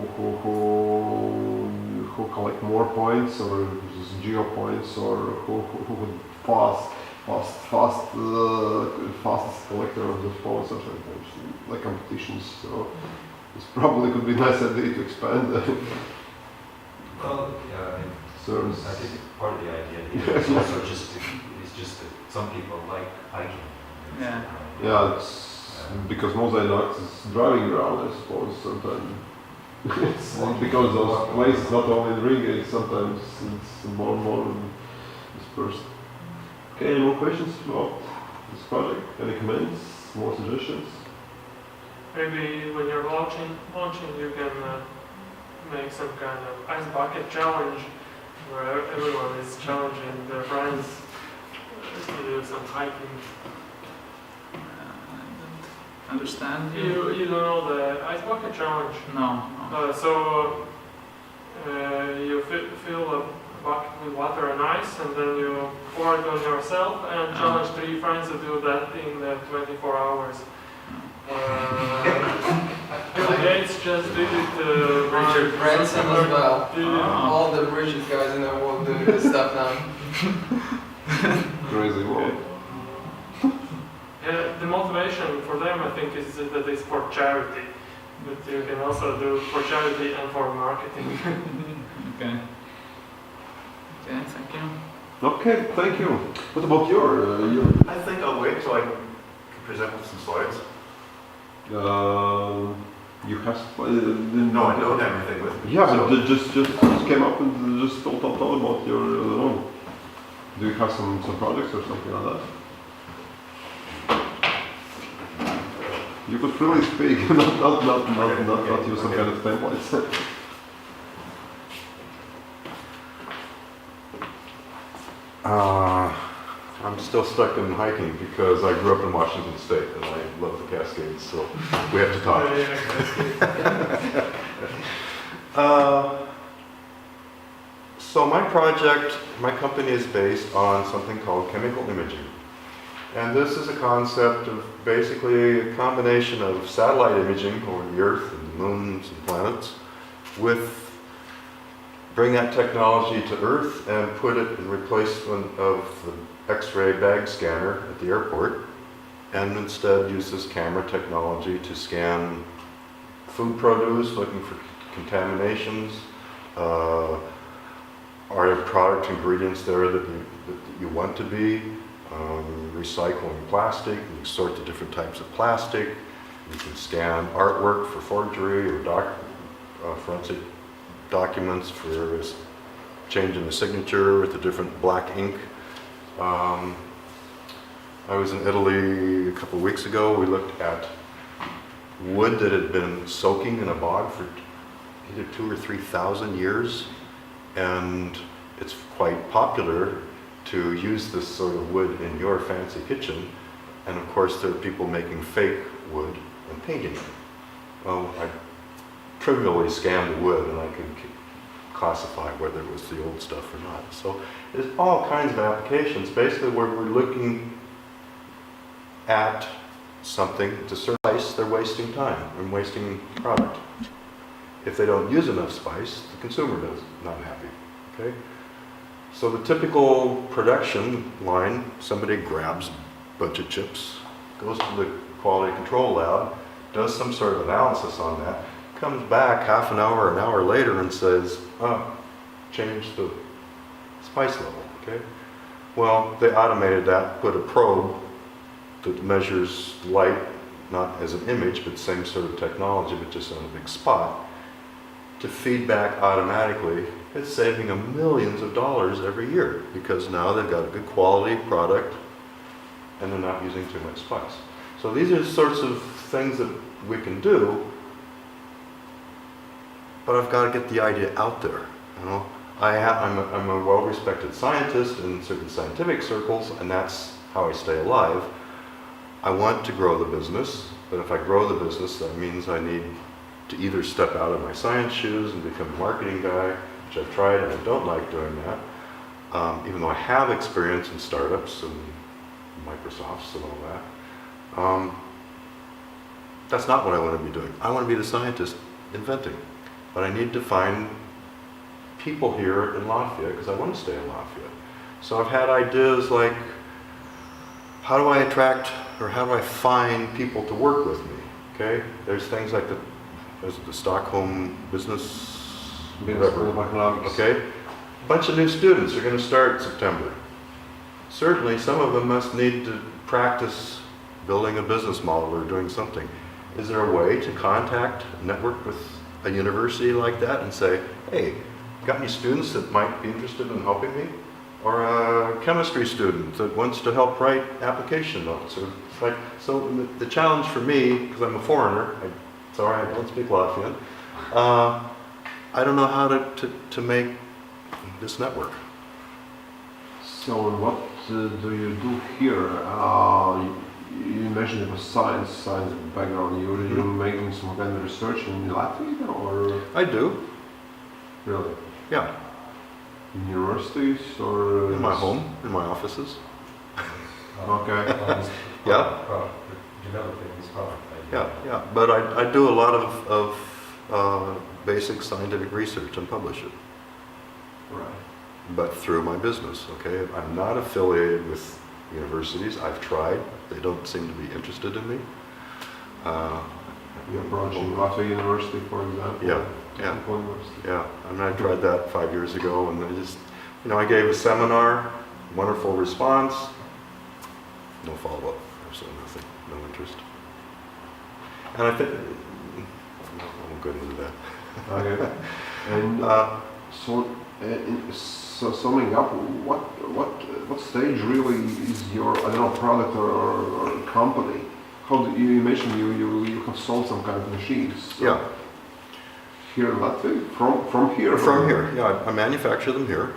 collect more points, or just geo points, or who would fastest collector of the phones, or something like competitions. So this probably could be a nice idea to expand. Well, yeah, service. I think part of the idea here is also just that some people like hiking. Yeah. Yeah, it's because Mosaic Acts is driving around, I suppose, sometimes. It's because those places, not only in Riga, sometimes it's more dispersed. Okay, any more questions about this project? Any comments, more suggestions? Maybe when you're launching, you can make some kind of ice bucket challenge where everyone is challenging their friends to do some hiking. I don't understand you. You don't know the ice bucket challenge? No. You fill a bucket with water and ice, and then you pour it on yourself and challenge 3 friends to do that in 24 hours. Bill Gates just did it. Richard Branson as well. Did it. All the richest guys in the world doing this stuff now. Crazy world. The motivation for them, I think, is that it's for charity. But you can also do it for charity and for marketing. Okay. Okay, thank you. Okay, thank you. What about your? I think I'll wait till I can present with some slides. You have. No, I don't have anything with me. Yeah, so- but just came up and just told about your. Do you have some projects or something like that? You could freely speak, not use some kind of templates. I'm still stuck in hiking because I grew up in Washington State and I love the Cascades, so we have to talk. So my project, my company is based on something called chemical imaging. And this is a concept of basically a combination of satellite imaging over the Earth and the moons and planets bring that technology to Earth and put it in replacement of the X-ray bag scanner at the airport, and instead use this camera technology to scan food produce, looking for contaminations. Are there product ingredients there that you want to be? Recycling plastic, you sort the different types of plastic. You can scan artwork for forgery or forensic documents for changing the signature with the different black ink. I was in Italy a couple of weeks ago. We looked at wood that had been soaking in a bog for either 2,000 or 3,000 years, and it's quite popular to use this sort of wood in your fancy kitchen. And of course there are people making fake wood and painting it. Well, I trivially scanned the wood and I could classify whether it was the old stuff or not. So there's all kinds of applications basically where we're looking at something to suffice, they're wasting time and wasting product. If they don't use enough spice, the consumer does not happy. Okay? So the typical production line, somebody grabs a bunch of chips, goes to the quality control lab, does some sort of analysis on that, comes back half an hour later and says, change the spice level, okay? Well, they automated that, put a probe that measures light, not as an image, but same sort of technology, but just on a big spot, to feedback automatically. It's saving them millions of dollars every year because now they've got a good quality product and they're not using too much spice. So these are the sorts of things that we can do, but I've got to get the idea out there. You know, I'm a well-respected scientist in certain scientific circles, and that's how I stay alive. I want to grow the business, but if I grow the business, that means I need to either step out of my science shoes and become a marketing guy, which I've tried and I don't like doing that, even though I have experience in startups and Microsofts and all that. That's not what I want to be doing. I want to be the scientist inventing, but I need to find people here in Latvia because I want to stay in Latvia. So I've had ideas like, how do I attract or how do I find people to work with me? Okay, there's things like there's the Stockholm Business School of Economics. Okay, a bunch of new students are going to start in September. Certainly, some of them must need to practice building a business model or doing something. Is there a way to contact, network with a university like that and say, hey, got any students that might be interested in helping me? Or a chemistry student that wants to help write application notes. Or like, so the challenge for me, because I'm a foreigner, sorry, I don't speak Latvian, I don't know how to make this network. So what do you do here? You mentioned it was science background. You're making some kind of research in Latvia, or? I do. Really? Yeah. In universities or? In my home, in my offices. Okay. Yeah. Developing this product. Yeah. But I do a lot of basic scientific research and publish it. Right. But through my business, okay? I'm not affiliated with universities. I've tried. They don't seem to be interested in me. You're approaching Latvia University, for example? Yeah. Technical University. Yeah, I mean, I tried that 5 years ago, and I just, I gave a seminar, wonderful response, no follow-up, absolutely nothing, no interest. And I think, I won't go into that. Okay. And so summing up, what stage really is your, I don't know, product or company? How do you mentioned you have sold some kind of machines? So Yeah. Here in Latvia? From here? From here, yeah, I manufacture them here,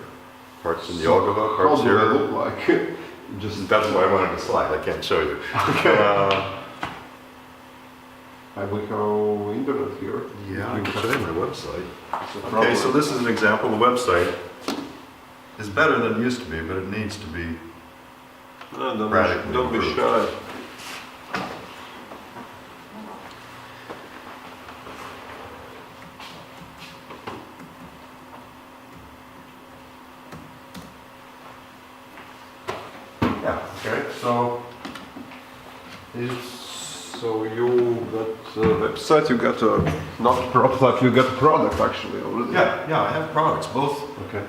parts in Jelgava, How parts do they here. look like? Just, that's why I wanted to slide, I can't show you. We have internet here. Yeah, I can show you my website. So Okay, probably- so this is an example. The website is better than it used to be, but it needs to be. Radically don't be improved. shy. Yeah, okay, so You got a website, you got a, not prototype, you got a product actually already. yeah, I have products, both Okay.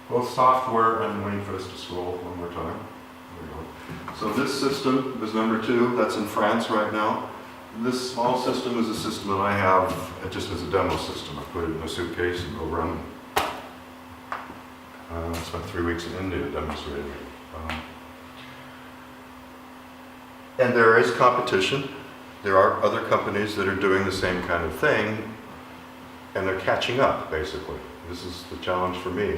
both software. I'm waiting for this to scroll one more time. There we go. So this system is number 2. That's in France right now. This small system is a system that I have just as a demo system. I put it in a suitcase and go run. I spent 3 weeks in India demonstrating it. And there is competition. There are other companies that are doing the same kind of thing, and they're catching up, basically. This is the challenge for me.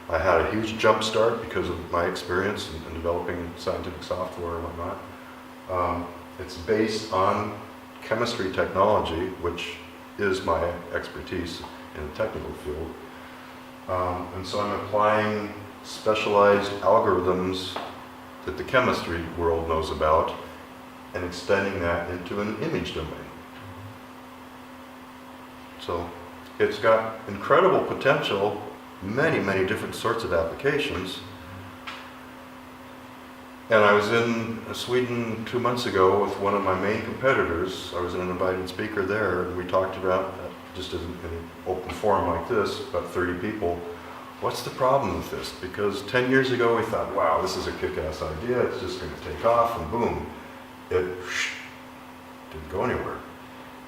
I had a huge jump start because of my experience in developing scientific software and whatnot. It's based on chemistry technology, which is my expertise in the technical field. And so I'm applying specialized algorithms that the chemistry world knows about and extending that into an image domain. So it's got incredible potential, many, many different sorts of applications. And I was in Sweden 2 months ago with one of my main competitors. I was an invited speaker there, and we talked about, just in an open forum like this, about 30 people, what's the problem with this? Because 10 years ago we thought, wow, this is a kick-ass idea, it's just going to take off, and boom, it didn't go anywhere.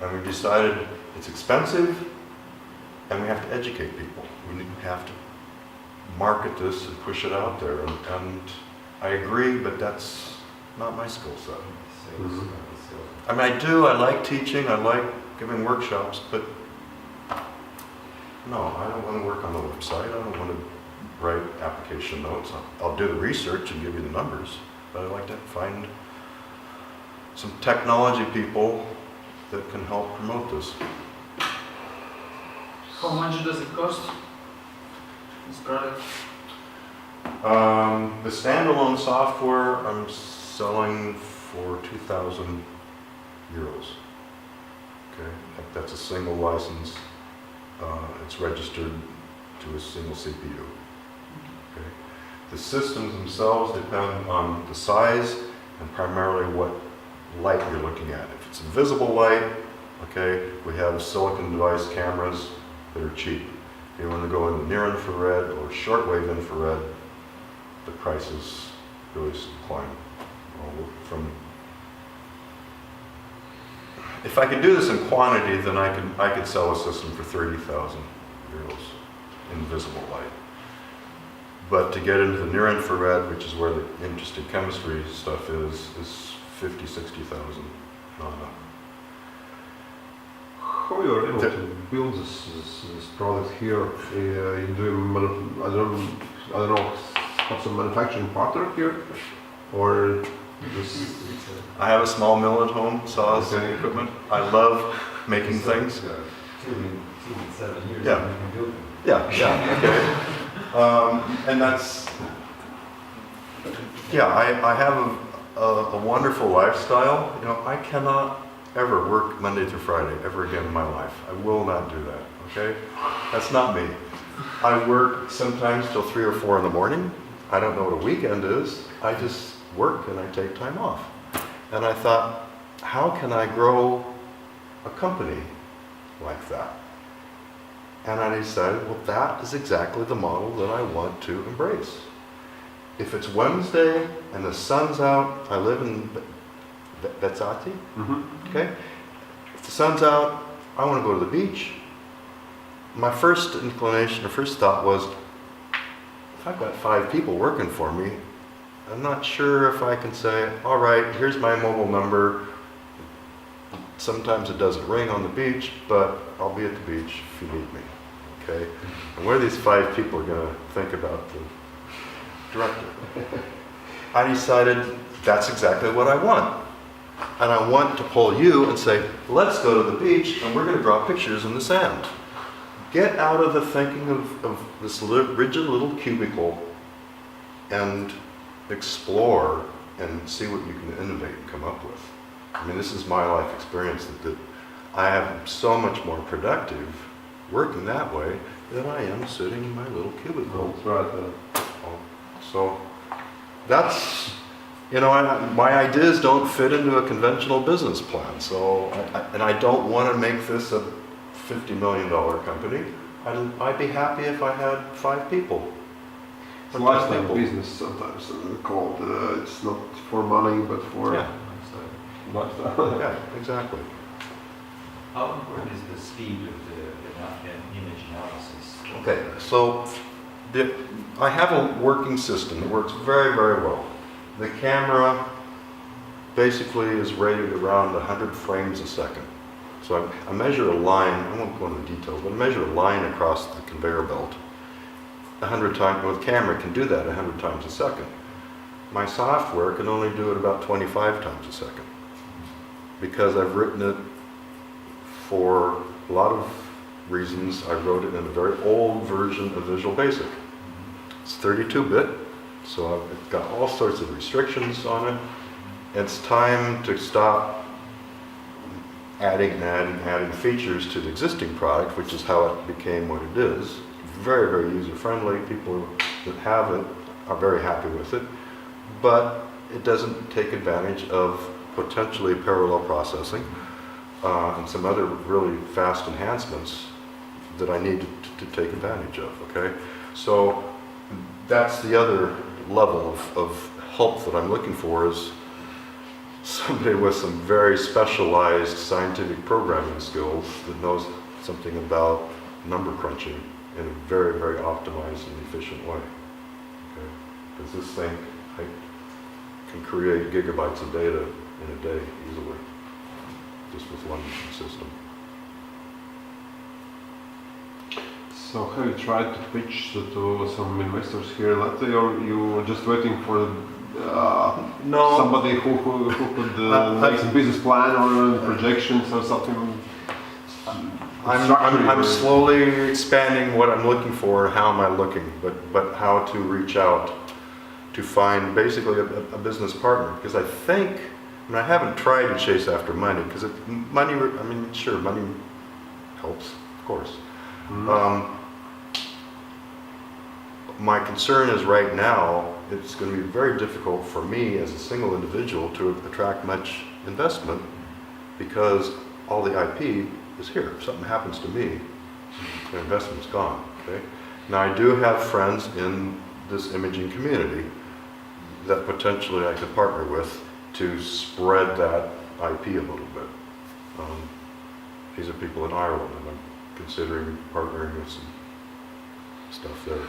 And we decided it's expensive, and we have to educate people. We have to market this and push it out there. And I agree, but that's not my skill set. I mean, I like teaching, I like giving workshops, but no, I don't want to work on the website. I don't want to write application notes. I'll do the research and give you the numbers, but I'd like to find some technology people that can help promote this. How much does it cost? This product? The standalone software I'm selling for 2,000 euros. Okay, that's a single license. It's registered to a single CPU. Okay. The systems themselves depend on the size and primarily what light you're looking at. If it's a visible light, okay, we have silicon device cameras that are cheap. If you want to go into near infrared or shortwave infrared, the prices really climb. If I could do this in quantity, then I could sell a system for 30,000 euros in visible light. But to get into the near infrared, which is where the interesting chemistry stuff is 50, 60,000. How you are able to build this product here? You do I don't know, have some manufacturing partner here, or just I have a small mill at home, saws and Okay. equipment. I love making things. 7 years. Yeah. You can build them. Yeah, okay. And that's, yeah, I have a wonderful lifestyle. You know, I cannot ever work Monday through Friday ever again in my life. I will not do that, okay? That's not me. I work sometimes till 3 or 4 in the morning. I don't know what a weekend is. I just work and I take time off. And I thought, how can I grow a company like that? And I decided, well, that is exactly the model that I want to embrace. If it's Wednesday and the sun's out, I live in Vetsati, okay? If the sun's out, I want to go to the beach. My first inclination, or first thought was, if I've got 5 people working for me, I'm not sure if I can say, all right, here's my mobile number. Sometimes it doesn't ring on the beach, but I'll be at the beach if you need me, okay? And what are these 5 people going to think about the director? I decided that's exactly what I want. And I want to pull you and say, let's go to the beach and we're going to draw pictures in the sand. Get out of the thinking of this rigid little cubicle and explore and see what you can innovate and come up with. I mean, this is my life experience that I am so much more productive working that way than I am sitting in my little cubicle. That's right. So that's, you know, my ideas don't fit into a conventional business plan. So, and I don't want to make this a $50 million company. I'd be happy if I had 5 people. It's lifestyle business sometimes called. It's not for money, but for Yeah, lifestyle. yeah, exactly. How important is the speed of the image analysis? Okay, so I have a working system that works very, very well. The camera basically is rated around 100 frames a second. So I measure a line, I won't go into the details, but I measure a line across the conveyor belt 100 times. With camera, it can do that 100 times a second. My software can only do it about 25 times a second because I've written it for a lot of reasons. I wrote it in a very old version of Visual Basic. It's 32-bit, So I've got all sorts of restrictions on it. It's time to stop adding features to the existing product, which is how it became what it is. Very, very user-friendly. People that have it are very happy with it, but it doesn't take advantage of potentially parallel processing and some other really fast enhancements that I need to take advantage of, okay? So that's the other level of help that I'm looking for, is somebody with some very specialized scientific programming skills that knows something about number crunching in a very, very optimized and efficient way. Okay? Because this thing, I can create gigabytes of data in a day easily, just with one system. So have you tried to pitch to some investors here in Latvia, or you just waiting for No. somebody who could make some business plan or projections or something? I'm slowly expanding what I'm looking for and how am I looking, but how to reach out to find basically a business partner, because I think, I haven't tried to chase after money, because money, I mean, sure, money helps, of course. Mm-hmm. My concern is right now, it's going to be very difficult for me as a single individual to attract much investment, because all the IP is here. If something happens to me, the investment's gone, okay? Now I do have friends in this imaging community that potentially I could partner with to spread that IP a little bit. These are people in Ireland, and I'm considering partnering with some stuff there.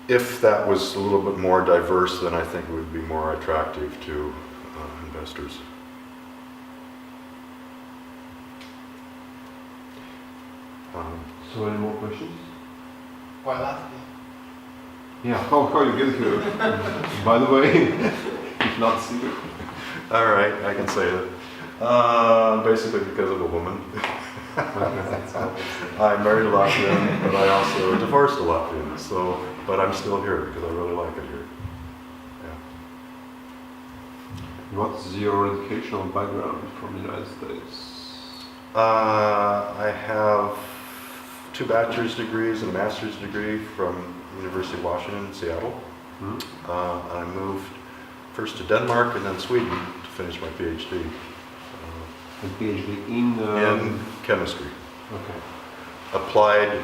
If that was a little bit more diverse, then I think it would be more attractive to investors. So any more questions? Why Latvia? Yeah, how you get here? By the way, if not secret. All right, I can say that. Basically because of a woman. I married a Latvian, but I also divorced a Latvian. So, but I'm still here because I really like it here. Yeah. What's your educational background from the United States? I have 2 bachelor's degrees and a master's degree from University of Washington in Seattle. Mm-hmm. I moved first to Denmark and then Sweden to finish my PhD. A PhD in chemistry. Okay. Applied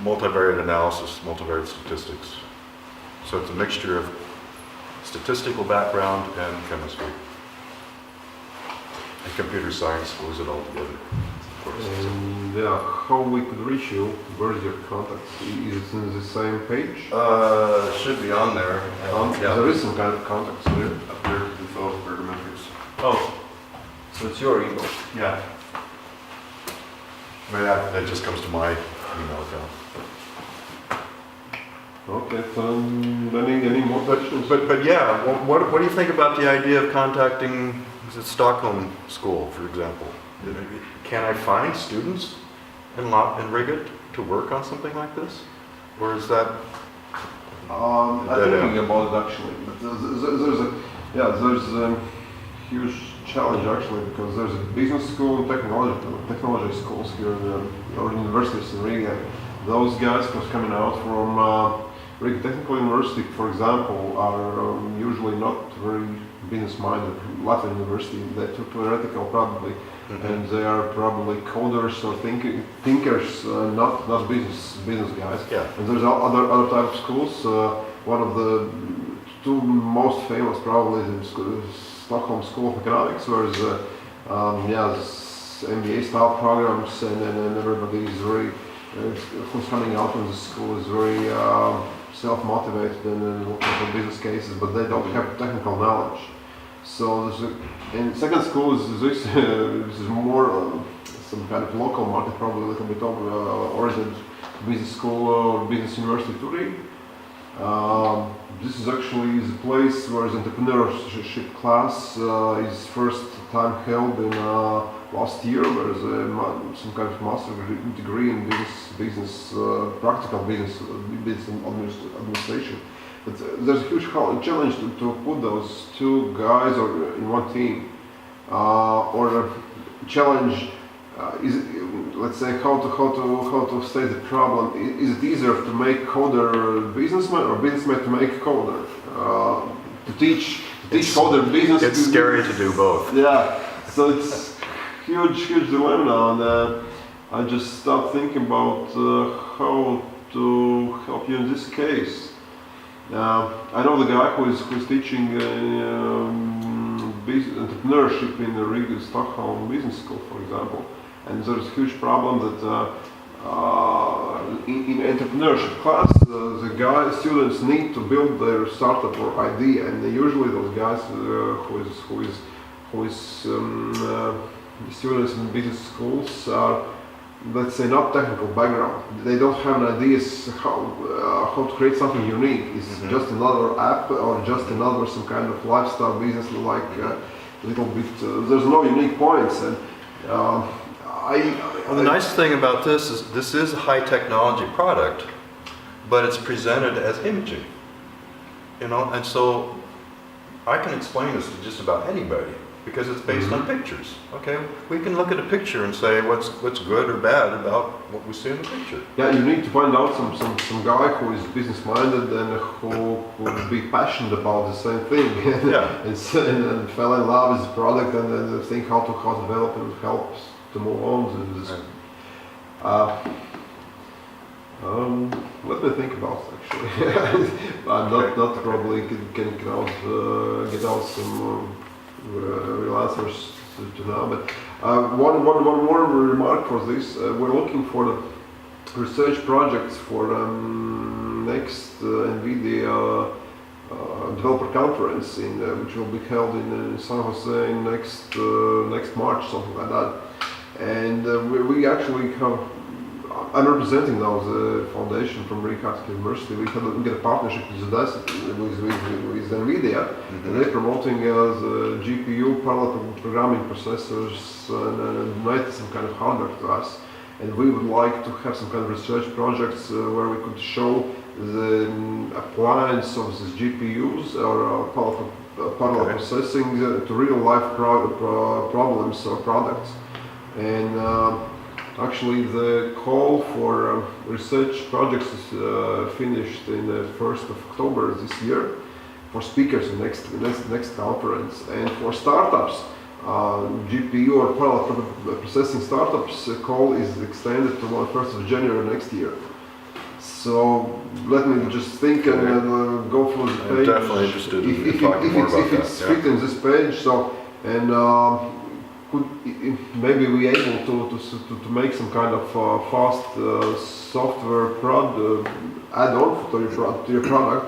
multivariate analysis, multivariate statistics. So it's a mixture of statistical background and chemistry. And computer science goes it all together, of course. And how we could reach you? Where's your contact? Is it in the same page? Should be on there. Yeah. There is some kind of contact there. Up there, info, ergometrics. Oh, so it's your email. Yeah. I mean, that just comes to my email account. Okay, so any more questions? But yeah, what do you think about the idea of contacting the Stockholm School, for example? Can I find students in Riga to work on something like this? Or is that... I'm thinking about it actually, but there's a huge challenge actually, because there's a business school and technology schools here or universities in Riga. Those guys who are coming out from Riga Technical University, for example, are usually not very business-minded. Latvian University, they're too theoretical probably, and they are probably coders or thinkers, not business guys. Yeah. And there's other type of schools. One of the 2 most famous probably is the Stockholm School of Economics, where there's MBA style programs, and everybody is very who's coming out from the school is very self-motivated and looking for business cases, but they don't have technical knowledge. So and second school is this is more some kind of local market, probably a little bit oriented business school or business university Turi. This is actually the place where the entrepreneurship class is first time held in last year. There's some kind of master degree in practical business administration. But there's a huge challenge to put those two guys in one team, or challenge is, let's say, how to state the problem. Is it easier to make coder businessman or businessman to make coder? To teach coder business. It's scary to do both. Yeah, so it's huge dilemma, and I just start thinking about how to help you in this case. I know the guy who's teaching entrepreneurship in the Riga Stockholm Business School, for example, and there's a huge problem that in entrepreneurship class, students need to build their startup or idea, and usually those guys who is students in business schools are, let's say, not technical background. They don't have ideas how to create something unique. It's just another app or just another some kind of lifestyle business, like little bit. There's no unique points, and Well, the nice thing about this is a high technology product, but it's presented as imaging, and so I can explain this to just about anybody because it's based on pictures. Okay, we can look at a picture and say what's good or bad about what we see in the picture. Yeah, you need to find out some guy who is business minded and who will be passionate about the same thing. Yeah. and fell in love with the product and then think how to develop and help to move on to this. Let me think about it, actually. I'm not probably can get out some real answers to now, but one more remark for this. We're looking for the research projects for next NVIDIA developer conference which will be held in San Jose next March, something like that. And we actually have, I'm representing now the foundation from Riga University. We get a partnership with NVIDIA, and they're promoting the GPU parallel programming processors and donate some kind of hardware to us. And we would like to have some kind of research projects where we could show the appliance of these GPUs or parallel processing to real life problems or products. And actually the call for research projects is finished in the 1st of October this year for speakers in next conference. And for startups, GPU or parallel processing startups call is extended to 1st of January next year. So let me just think and go through the page. I'm definitely interested in talking more about that. If it's fit in this page, so and could maybe we able to make some kind of fast software add-on to your product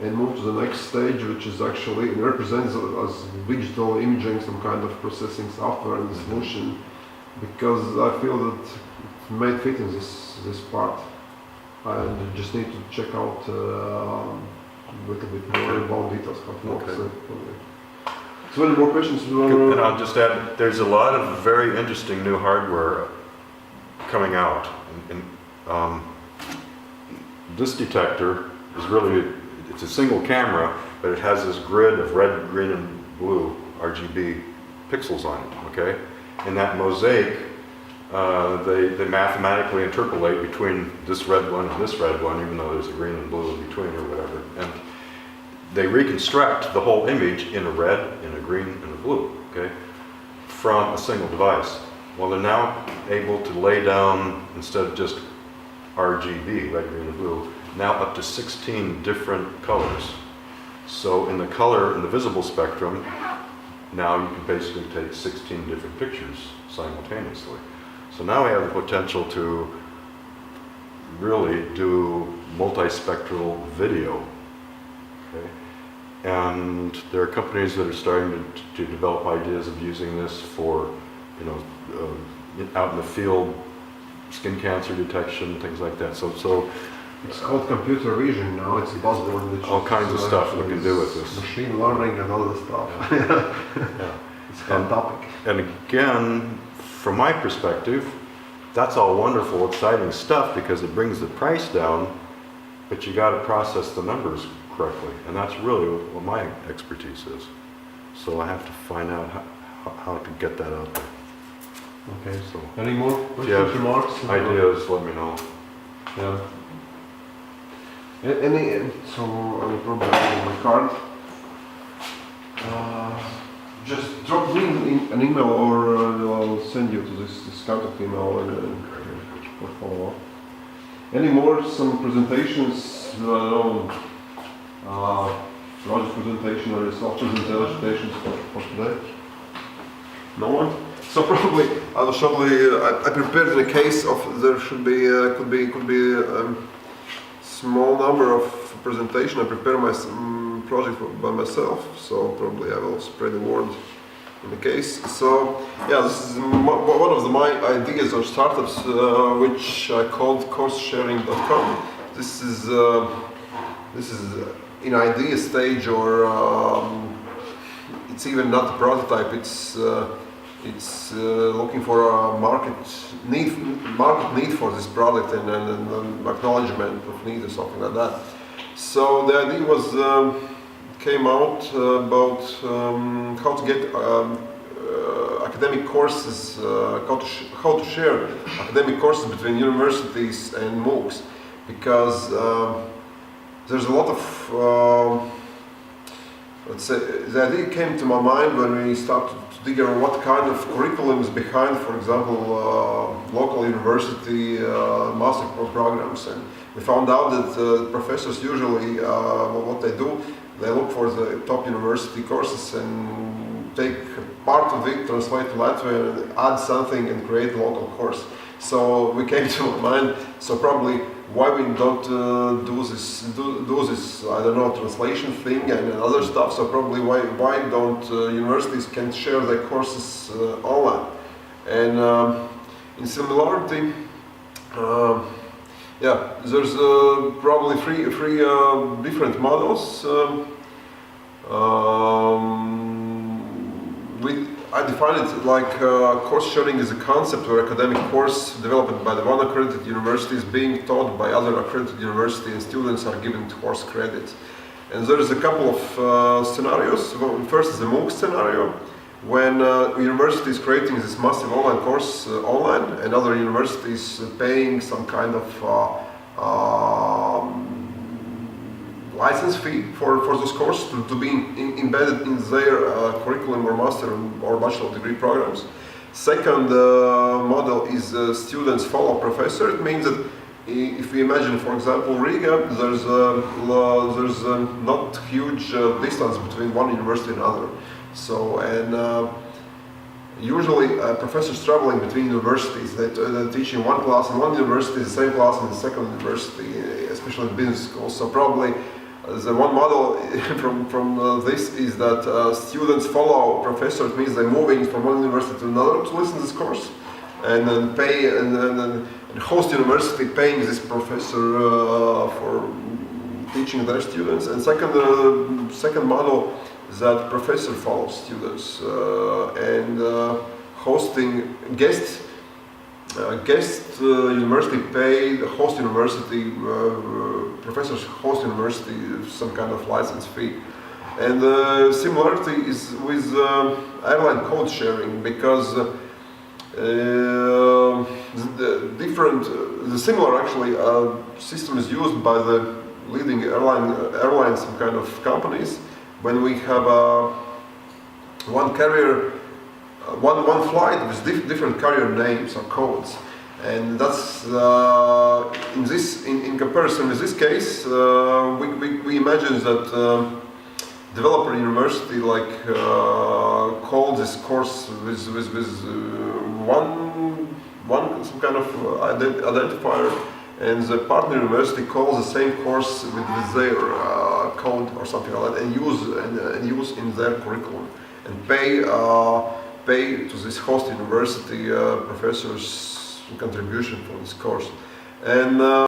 and move to the next stage, which is actually represents as digital imaging, some kind of processing software in the solution, because I feel that it may fit in this part. I just need to check out a little bit more about details how it works. So any more questions? And I'll just add, there's a lot of very interesting new hardware coming out. And this detector is really, it's a single camera, but it has this grid of red, green, and blue RGB pixels on it, okay? And that mosaic, they mathematically interpolate between this red one and this red one, even though there's a green and blue in between or whatever. And they reconstruct the whole image in a red, in a green, and a blue, okay, from a single device. Well, they're now able to lay down, instead of just RGB, red, green, and blue, now up to 16 different colors. So in the visible spectrum, now you can basically take 16 different pictures simultaneously. So now we have the potential to really do multispectral video. Okay? And there are companies that are starting to develop ideas of using this for, out in the field, skin cancer detection, things like that. So it's called computer vision now. It's a buzzword. All kinds of stuff we can do with this. Machine learning and all this stuff. Yeah. It's a hot topic. And again, from my perspective, that's all wonderful, exciting stuff because it brings the price down, but you got to process the numbers correctly, and that's really what my expertise is. So I have to find out how to get that out there. Okay. So Any more questions, Yeah. remarks? ideas, let me know. Yeah. Any, so I will probably have my card. Just drop me an email or I'll send you to this contact email and for follow up. Any more, some presentations, I don't know, project presentation or self-presentations for today? No one? So probably I will shortly. I prepared in a case of there should be could be small number of presentation. I prepare my project by myself, so probably I will spread the word in the case. So yeah, this is one of my ideas or startups, which I called CourseSharing.com. This is in idea stage, or it's even not a prototype. It's looking for a market need for this product and acknowledgement of need or something like that. So the idea was came out about how to get academic courses, how to share academic courses between universities and MOOCs, because there's a lot of let's say the idea came to my mind when we started to dig around what kind of curriculum is behind, for example, local university master programs, and we found out that professors usually what they do, they look for the top university courses and take part of it, translate to Latvian, and add something and create a local course. So we came to my mind, so probably why we don't do this I don't know, translation thing and other stuff. So probably why don't universities can share their courses online? And in similarity, yeah, there's probably three different models. I define it like course sharing is a concept where academic course developed by the one accredited university is being taught by other accredited university, and students are given course credits. And there is a couple of scenarios. First is the MOOC scenario, when university is creating this massive online course online, and other universities paying some kind of license fee for this course to be embedded in their curriculum or master or bachelor degree programs. Second model is students follow professor. It means that if we imagine, for example, Riga, there's not huge distance between one university and another. So, and usually professors traveling between universities, they teach in one class in one university, the same class in the second university, especially in business schools. So probably the one model from this is that students follow professors. It means they're moving from one university to another to listen to this course, and then pay and host university paying this professor for teaching their students. And second model is that professor follows students and hosting guest university pay the host university, professors host university some kind of license fee. And similarity is with airline code sharing, because the similar actually system is used by the leading airlines, some kind of companies, when we have one carrier, one flight with different carrier names or codes, and that's in comparison with this case, we imagine that developer university called this course with one some kind of identifier, and the partner university calls the same course with their code or something like that, and use in their curriculum, and pay to this host university professors contribution for this course. And